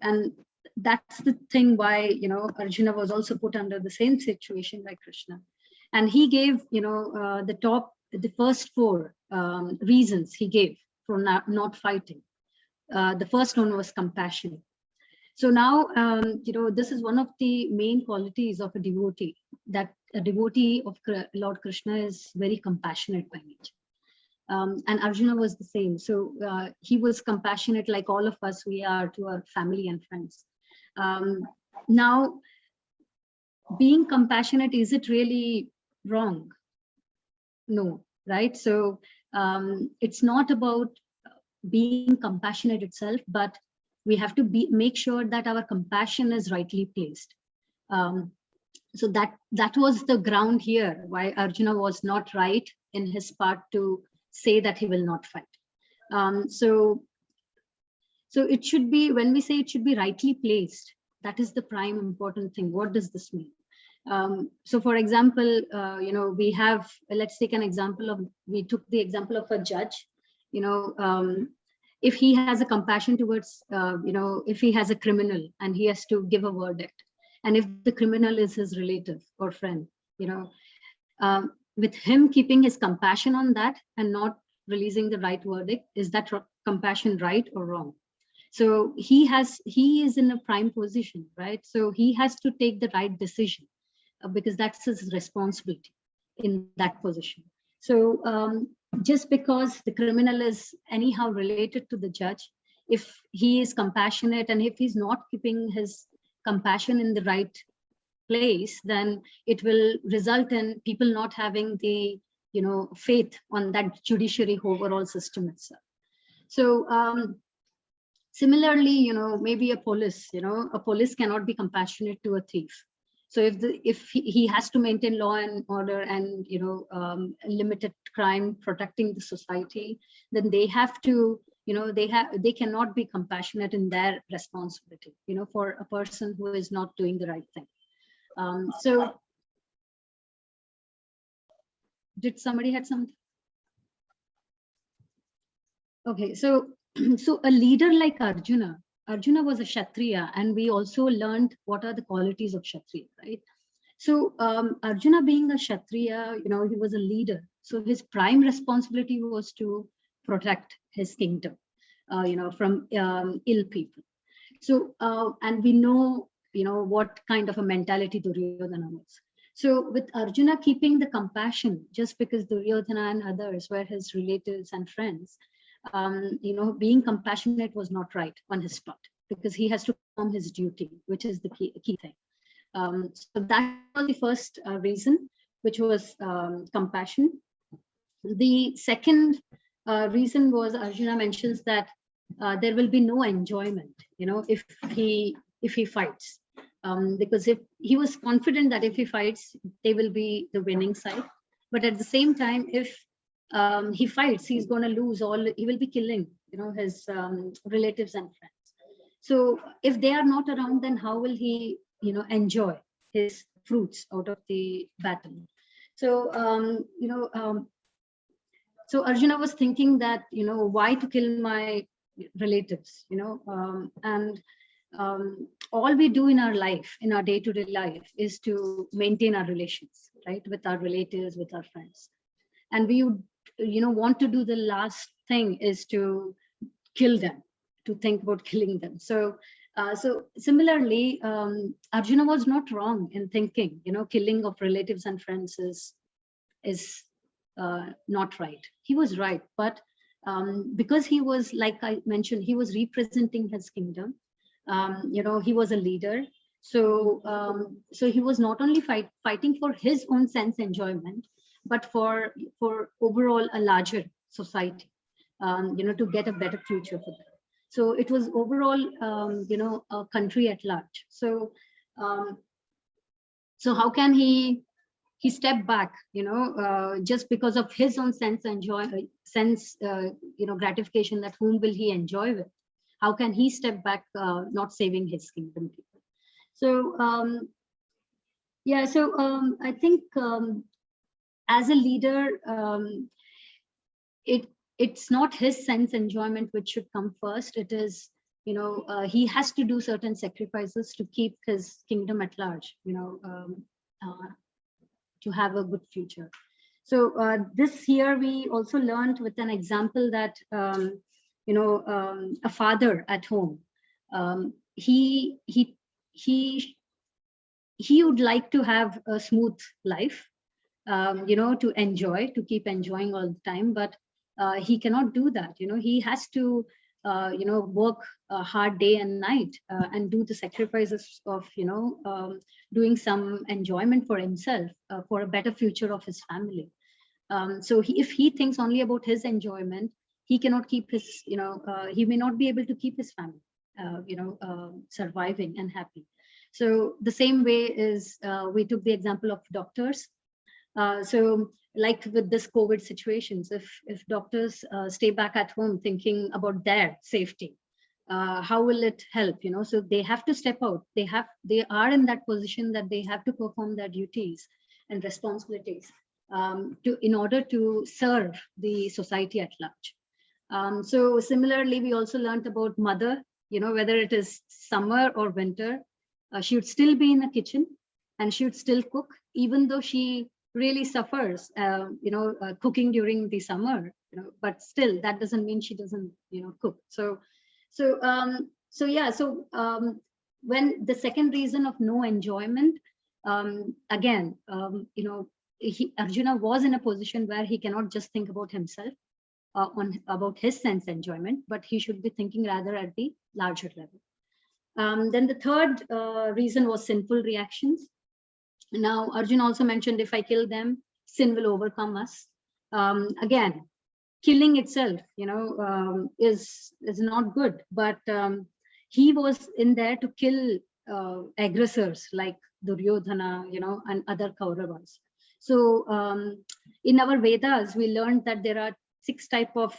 that's the thing why, Arjuna was also put under the same situation by Krishna. And he gave, the first 4 reasons he gave for not fighting. The first one was compassion. So now, this is one of the main qualities of a devotee, that a devotee of Lord Krishna is very compassionate by nature. And Arjuna was the same. So he was compassionate like all of us, we are to our family and friends. Now, being compassionate, is it really wrong? No, right? So it's not about being compassionate itself, but we have to make sure that our compassion is rightly placed. So that was the ground here, why Arjuna was not right in his part to say that he will not fight. So it should be, when we say it should be rightly placed, that is the prime important thing. What does this mean? So for example, we have, let's take an example of, we took the example of a judge, if he has a compassion towards, if he has a criminal and he has to give a verdict, and if the criminal is his relative or friend, with him keeping his compassion on that and not releasing the right verdict, is that compassion right or wrong? So he is in a prime position, right? So he has to take the right decision, because that's his responsibility in that position. So just because the criminal is anyhow related to the judge, if he is compassionate and if he's not keeping his compassion in the right place, then it will result in people not having the, faith on that judiciary overall system itself. So similarly, maybe a police cannot be compassionate to a thief. So if he has to maintain law and order and limited crime, protecting the society, then they have to, they cannot be compassionate in their responsibility, for a person who is not doing the right thing. So did somebody had something? Okay, so a leader like Arjuna was a Kshatriya, and we also learned what are the qualities of Kshatriya, right? So Arjuna being a Kshatriya, he was a leader. So his prime responsibility was to protect his kingdom, from ill people. So, and we know, what kind of a mentality Duryodhana was. So with Arjuna keeping the compassion, just because Duryodhana and others were his relatives and friends, being compassionate was not right on his part, because he has to perform his duty, which is the key thing. So that was the first reason, which was compassion. The second reason was Arjuna mentions that there will be no enjoyment, if he fights, because if he was confident that if he fights, they will be the winning side. But at the same time, if he fights, he's going to lose he will be killing, his relatives and friends. So if they are not around, then how will he, enjoy his fruits out of the battle? So, so Arjuna was thinking that, why to kill my relatives, and all we do in our life, in our day-to-day life, is to maintain our relations, right, with our relatives, with our friends. And we would, want to do the last thing is to kill them, to think about killing them. So, so similarly, Arjuna was not wrong in thinking, killing of relatives and friends is not right. He was right, but because he was, like I mentioned, he was representing his kingdom. He was a leader. So, so he was not only fighting for his own sense enjoyment, but for overall a larger society, to get a better future for them. So it was overall, a country at large. So, so how can he stepped back, just because of his own gratification, that whom will he enjoy with? How can he step back, not saving his kingdom people? So, yeah, so I think as a leader, it's not his sense enjoyment which should come first. It is, he has to do certain sacrifices to keep his kingdom at large, to have a good future. So this here we also learned with an example that, a father at home, he would like to have a smooth life, to enjoy, to keep enjoying all the time, but he cannot do that. He has to, work hard day and night, and do the sacrifices of, doing some enjoyment for himself, for a better future of his family. So if he thinks only about his enjoyment, he cannot keep his, he may not be able to keep his family, surviving and happy. So the same way is, we took the example of doctors. So like with this COVID situations, if doctors stay back at home thinking about their safety, how will it help? So they have to step out. They are in that position that they have to perform their duties and responsibilities, in order to serve the society at large. So similarly, we also learned about mother, whether it is summer or winter, she would still be in the kitchen and she would still cook, even though she really suffers, cooking during the summer, but still that doesn't mean she doesn't, cook. So yeah, so when the second reason of no enjoyment, again, Arjuna was in a position where he cannot just think about himself, about his sense enjoyment, but he should be thinking rather at the larger level. Then the third reason was sinful reactions. Now, Arjun also mentioned, if I kill them, sin will overcome us. Again, killing itself, is not good. But he was in there to kill aggressors like Duryodhana, and other Kauravas. So in our Vedas, we learned that there are 6 types of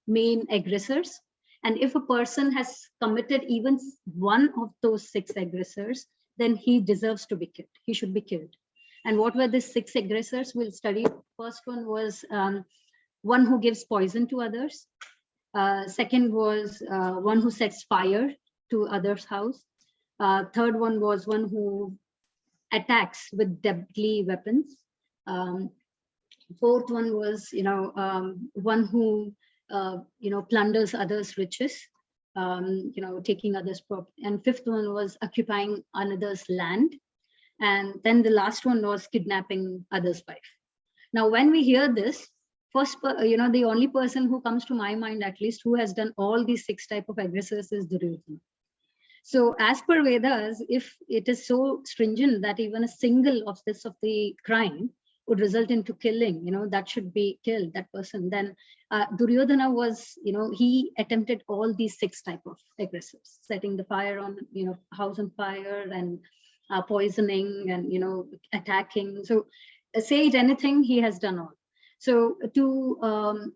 main aggressors. And if a person has committed even one of those 6 aggressors, then he deserves to be killed. He should be killed. And what were the 6 aggressors? We'll study. First one was one who gives poison to others. Second was one who sets fire to others' house. Third one was one who attacks with deadly weapons. Fourth one was, one who, plunders others' riches, taking others' property. And fifth one was occupying another's land. And then the last one was kidnapping others' wife. Now, when we hear this, first, the only person who comes to my mind, at least, who has done all these 6 types of aggressors is Duryodhana. So as per Vedas, if it is so stringent that even a single of the crime would result into killing, that should be killed, that person, then Duryodhana was, he attempted all these 6 types of aggressors, setting the fire on, house on fire, and poisoning, and, attacking. So say it anything, he has done all. So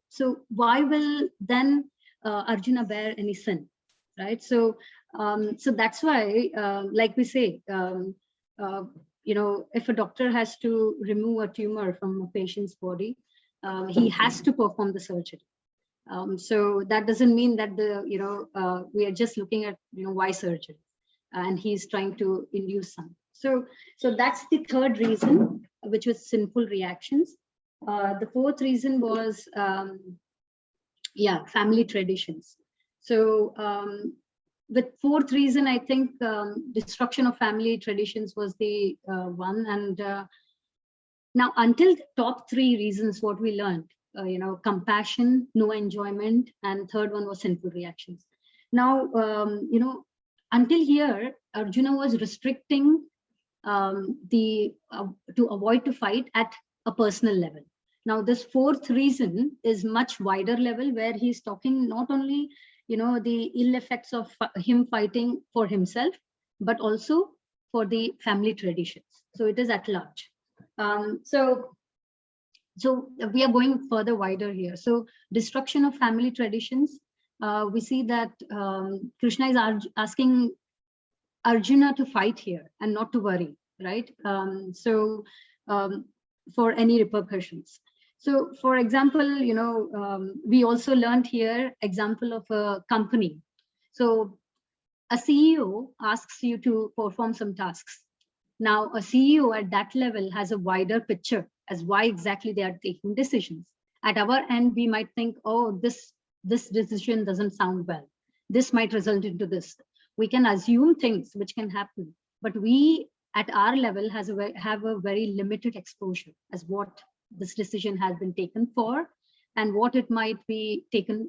so why will then Arjuna bear any sin, right? So so that's why, like we say, if a doctor has to remove a tumor from a patient's body, he has to perform the surgery. So that doesn't mean that we are just looking at why surgery, and he's trying to induce some. So that's the third reason, which was sinful reactions. The fourth reason was family traditions. So with fourth reason, I think destruction of family traditions was the one. And now, until the top 3 reasons, what we learned, compassion, no enjoyment, and third one was sinful reactions. Now, until here, Arjuna was restricting to avoid to fight at a personal level. Now, this fourth reason is much wider level, where he's talking not only the ill effects of him fighting for himself, but also for the family traditions. So it is at large. So we are going further wider here. So destruction of family traditions, we see that Krishna is asking Arjuna to fight here and not to worry, right? For any repercussions. So, for example, we also learned here example of a company. So a CEO asks you to perform some tasks. Now, a CEO at that level has a wider picture as why exactly they are taking decisions. At our end, we might think, oh, this decision doesn't sound well. This might result into this. We can assume things which can happen, but we at our level have a very limited exposure as what this decision has been taken for, and what it might be taken,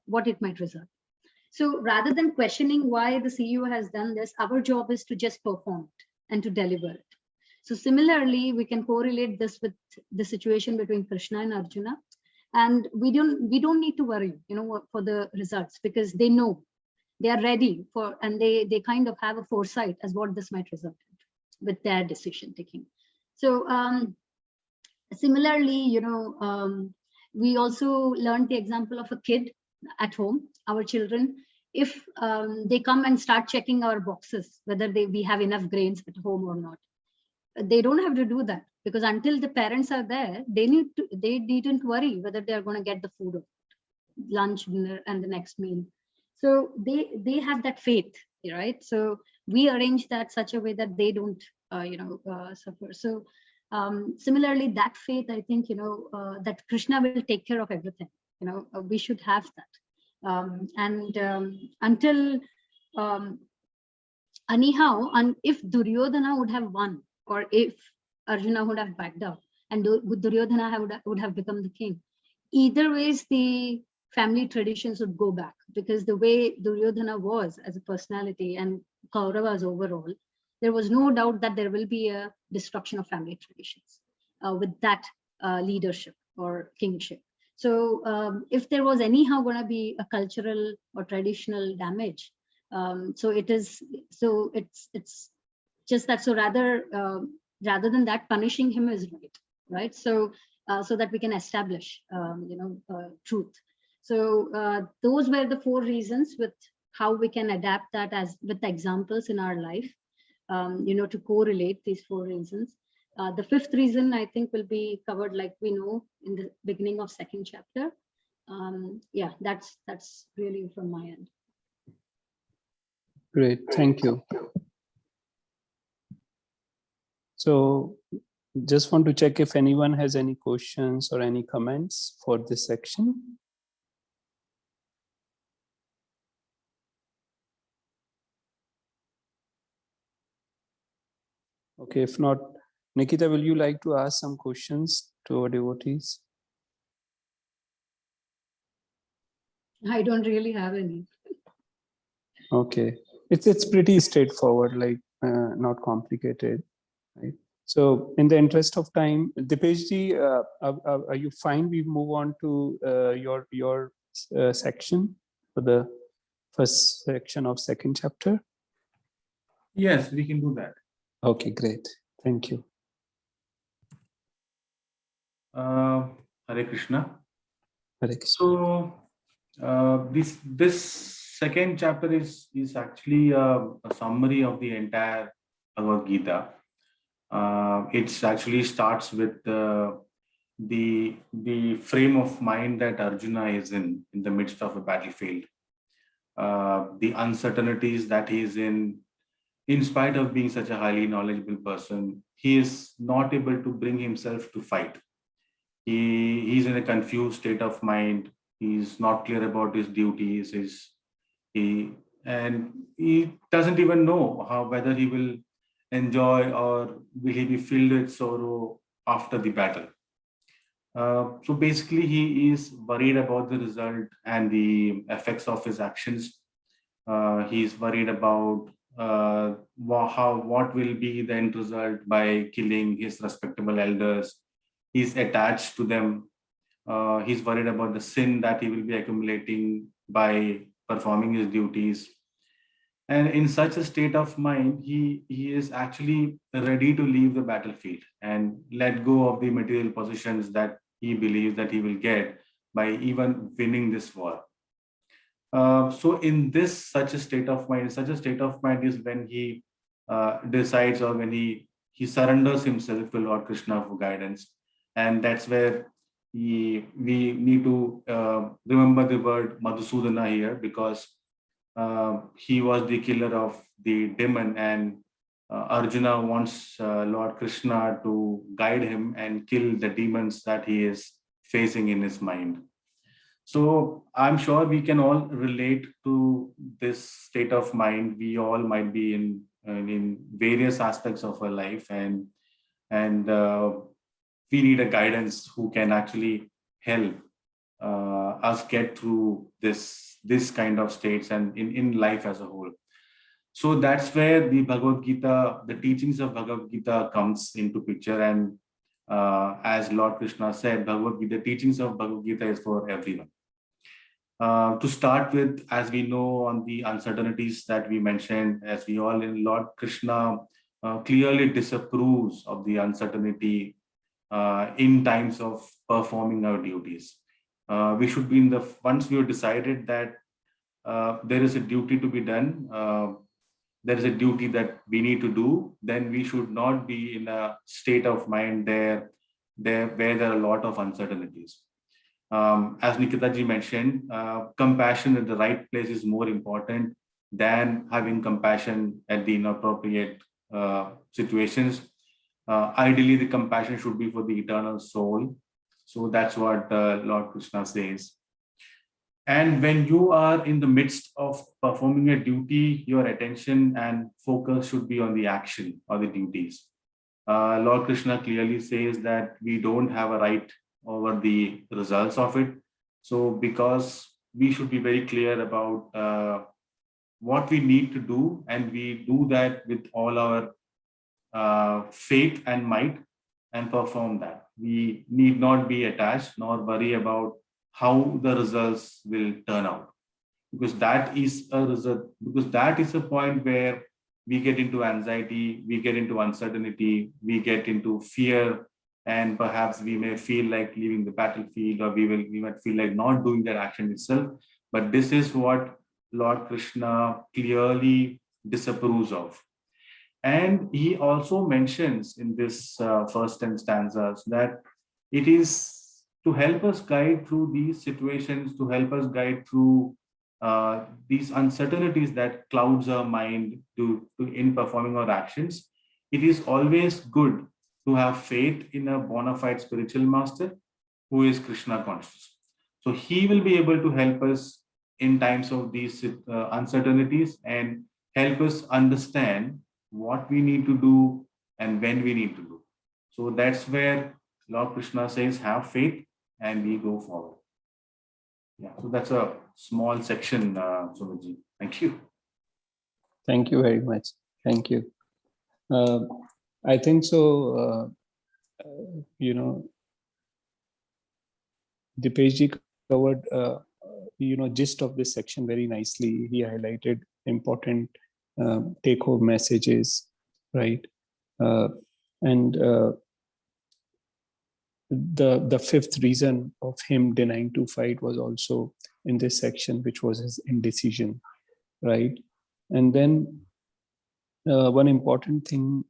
what it might result. So rather than questioning why the CEO has done this, our job is to just perform it and to deliver it. So similarly, we can correlate this with the situation between Krishna and Arjuna, and we don't need to worry, for the results, because they know, they are ready for, and they kind of have a foresight as what this might result in with their decision taking. So similarly, we also learned the example of a kid at home, our children. If they come and start checking our boxes, whether we have enough grains at home or not, they don't have to do that, because until the parents are there, they needn't worry whether they are going to get the food, lunch, dinner, and the next meal. So they have that faith, right? So we arrange that such a way that they don't suffer. So similarly, that faith, I think, that Krishna will take care of everything. We should have that. Until anyhow, and if Duryodhana would have won, or if Arjuna would have backed up, and Duryodhana would have become the king, either ways the family traditions would go back, because the way Duryodhana was as a personality and Kauravas overall, there was no doubt that there will be a destruction of family traditions with that leadership or kingship. So if there was anyhow going to be a cultural or traditional damage, so it's just that. So rather than that, punishing him is right? So so that we can establish truth. So those were the 4 reasons with how we can adapt that as with examples in our life, to correlate these 4 reasons. The 5th reason, I think, will be covered, like we know, in the beginning of 2nd chapter. Yeah, that's really from my end. Great, thank you. So just want to check if anyone has any questions or any comments for this section. Okay, if not, Nikita, will you like to ask some questions to our devotees? I don't really have any. Okay, it's pretty straightforward, like not complicated, right? So in the interest of time, Dipeshji, are you fine? We move on to your section for the first section of 2nd chapter. Yes, we can do that. Okay, great. Thank you. Hare Krishna. Hare Krishna. So this 2nd chapter is actually a summary of the entire Bhagavad Gita. It actually starts with the frame of mind that Arjuna is in the midst of a battlefield. The uncertainties that he is in spite of being such a highly knowledgeable person, he is not able to bring himself to fight. He's in a confused state of mind. He's not clear about his duties. He doesn't even know whether he will enjoy or will he be filled with sorrow after the battle. So basically, he is worried about the result and the effects of his actions. He's worried about what will be the end result by killing his respectable elders. He's attached to them. He's worried about the sin that he will be accumulating by performing his duties. And in such a state of mind, he is actually ready to leave the battlefield and let go of the material possessions that he believes that he will get by even winning this war. So in such a state of mind is when he decides, or when he surrenders himself to Lord Krishna for guidance. And that's where we need to remember the word Madhusudana here, because he was the killer of the demon, and Arjuna wants Lord Krishna to guide him and kill the demons that he is facing in his mind. So I'm sure we can all relate to this state of mind. We all might be in various aspects of our life, and we need a guidance who can actually help us get through this kind of states and in life as a whole. So that's where the Bhagavad Gita, the teachings of Bhagavad Gita comes into picture. And as Lord Krishna said, the teachings of Bhagavad Gita is for everyone. To start with, as we know, on the uncertainties that we mentioned, as we all in, Lord Krishna clearly disapproves of the uncertainty in times of performing our duties. We should be once we have decided that there is a duty to be done, there is a duty that we need to do, then we should not be in a state of mind where there are a lot of uncertainties. As Nikita ji mentioned, compassion at the right place is more important than having compassion at the inappropriate situations. Ideally, the compassion should be for the eternal soul. So that's what Lord Krishna says. And when you are in the midst of performing a duty, your attention and focus should be on the action or the duties. Lord Krishna clearly says that we don't have a right over the results of it. So because we should be very clear about what we need to do, and we do that with all our faith and might and perform that. We need not be attached nor worry about how the results will turn out, because that is a result, because that is a point where we get into anxiety, we get into uncertainty, we get into fear, and perhaps we may feel like leaving the battlefield, or we might feel like not doing that action itself. But this is what Lord Krishna clearly disapproves of. And he also mentions in this first 10 stanzas that it is to help us guide through these situations, to help us guide through these uncertainties that clouds our mind in performing our actions. It is always good to have faith in a bona fide spiritual master who is Krishna conscious. So he will be able to help us in times of these uncertainties and help us understand what we need to do and when we need to do. So that's where Lord Krishna says, have faith and we go forward. Yeah, so that's a small section, Sumitji. Thank you. Thank you very much. Thank you. I think so, Dipeshji covered, gist of this section very nicely. He highlighted important take-home messages, right? And the fifth reason of him denying to fight was also in this section, which was his indecision, right? And then one important thing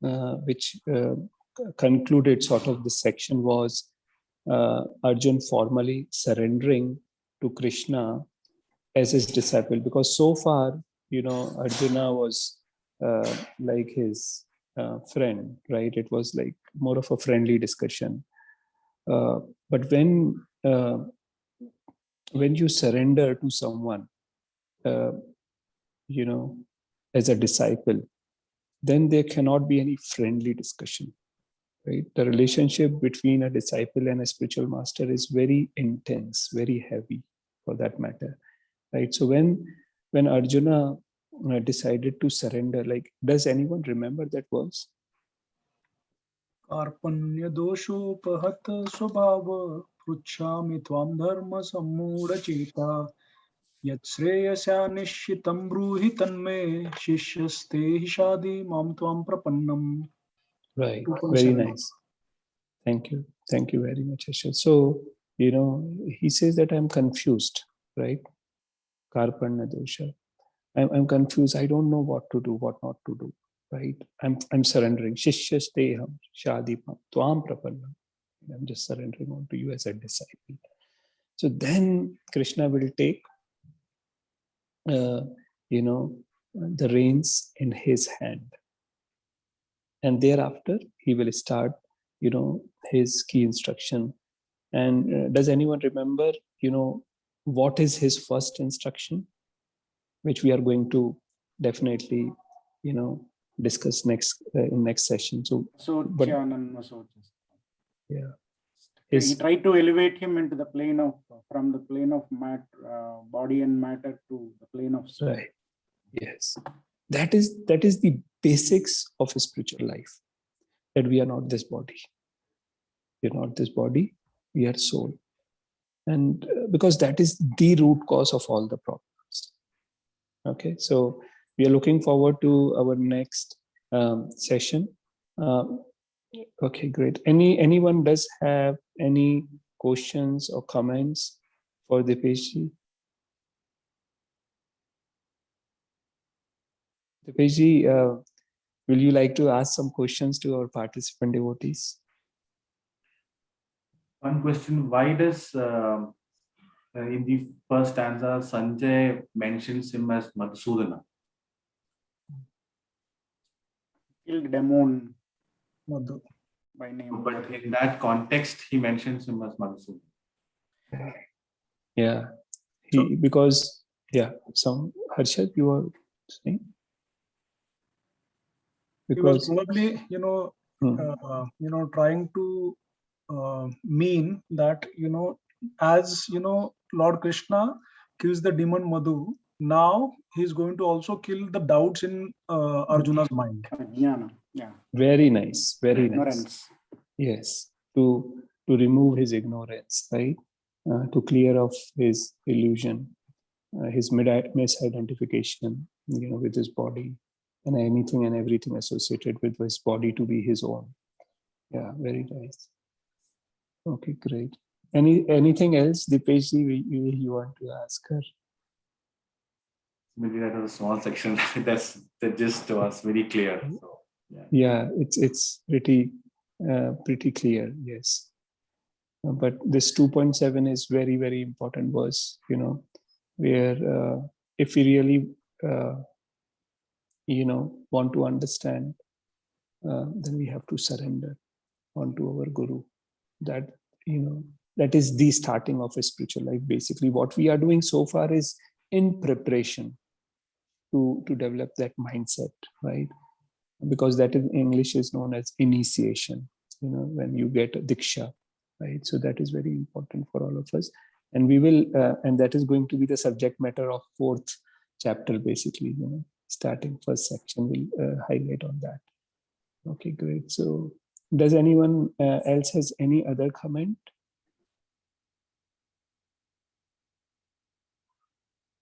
which concluded sort of this section was Arjun formally surrendering to Krishna as his disciple, because so far, Arjuna was like his friend, right? It was like more of a friendly discussion. But when you surrender to someone, as a disciple, then there cannot be any friendly discussion, right? The relationship between a disciple and a spiritual master is very intense, very heavy for that matter, right? So when Arjuna decided to surrender, like, does anyone remember that verse? Karpanya doshopahata swabhava pruchhami tvam dharma sammudha cheta yat shreyasya nishitam bruhi tanme shishyaste hishadi mam tvam prapannam. Right, very nice. Thank you. Thank you very much, Ashad. So, he says that I'm confused, right? Karpanya dosha. I'm confused. I don't know what to do, what not to do, right? I'm surrendering. Shishyasteham shadipam tvam prapannam. I'm just surrendering on to you as a disciple. So then Krishna will take, the reins in his hand. And thereafter, he will start, his key instruction. And does anyone remember, what is his first instruction, which we are going to definitely, discuss next in next session. So, yeah, he tried to elevate him into the plane of, from the plane of body and matter to the plane of soul. Right. Yes, that is the basics of a spiritual life. That we are not this body. We are not this body. We are soul, and because that is the root cause of all the problems. Okay, so we are looking forward to our next session. Okay, great. Anyone does have any questions or comments for Dipeshji? Dipeshji, will you like to ask some questions to our participant devotees? One question: why does in the first stanza Sanjay mentions him as Madhusudana? Killed demon by name. But in that context, he mentions him as Madhusudana. Yeah, because some Harshad, you were saying. Because he was probably, trying to mean that, as Lord Krishna kills the demon Madhu, now he's going to also kill the doubts in Arjuna's mind. Ajnana. Yeah. Very nice. Very nice. Ignorance. Yes. To remove his ignorance, right? To clear off his illusion, his misidentification, with his body, and anything and everything associated with his body to be his own. Yeah, very nice. Okay, great. Anything else, Dipesh, you want to ask her? Maybe that was a small section. That's the gist was very clear. So, yeah, it's pretty clear. Yes. But this 2.7 is very, very important verse, where if we really, want to understand, then we have to surrender onto our Guru. That, that is the starting of a spiritual life. Basically, what we are doing so far is in preparation to develop that mindset, right? Because that in English is known as initiation, when you get a diksha. Right, so that is very important for all of us, and we will, and that is going to be the subject matter of 4th chapter, basically. Starting first section, we'll highlight on that. Okay, great. So, does anyone else has any other comment?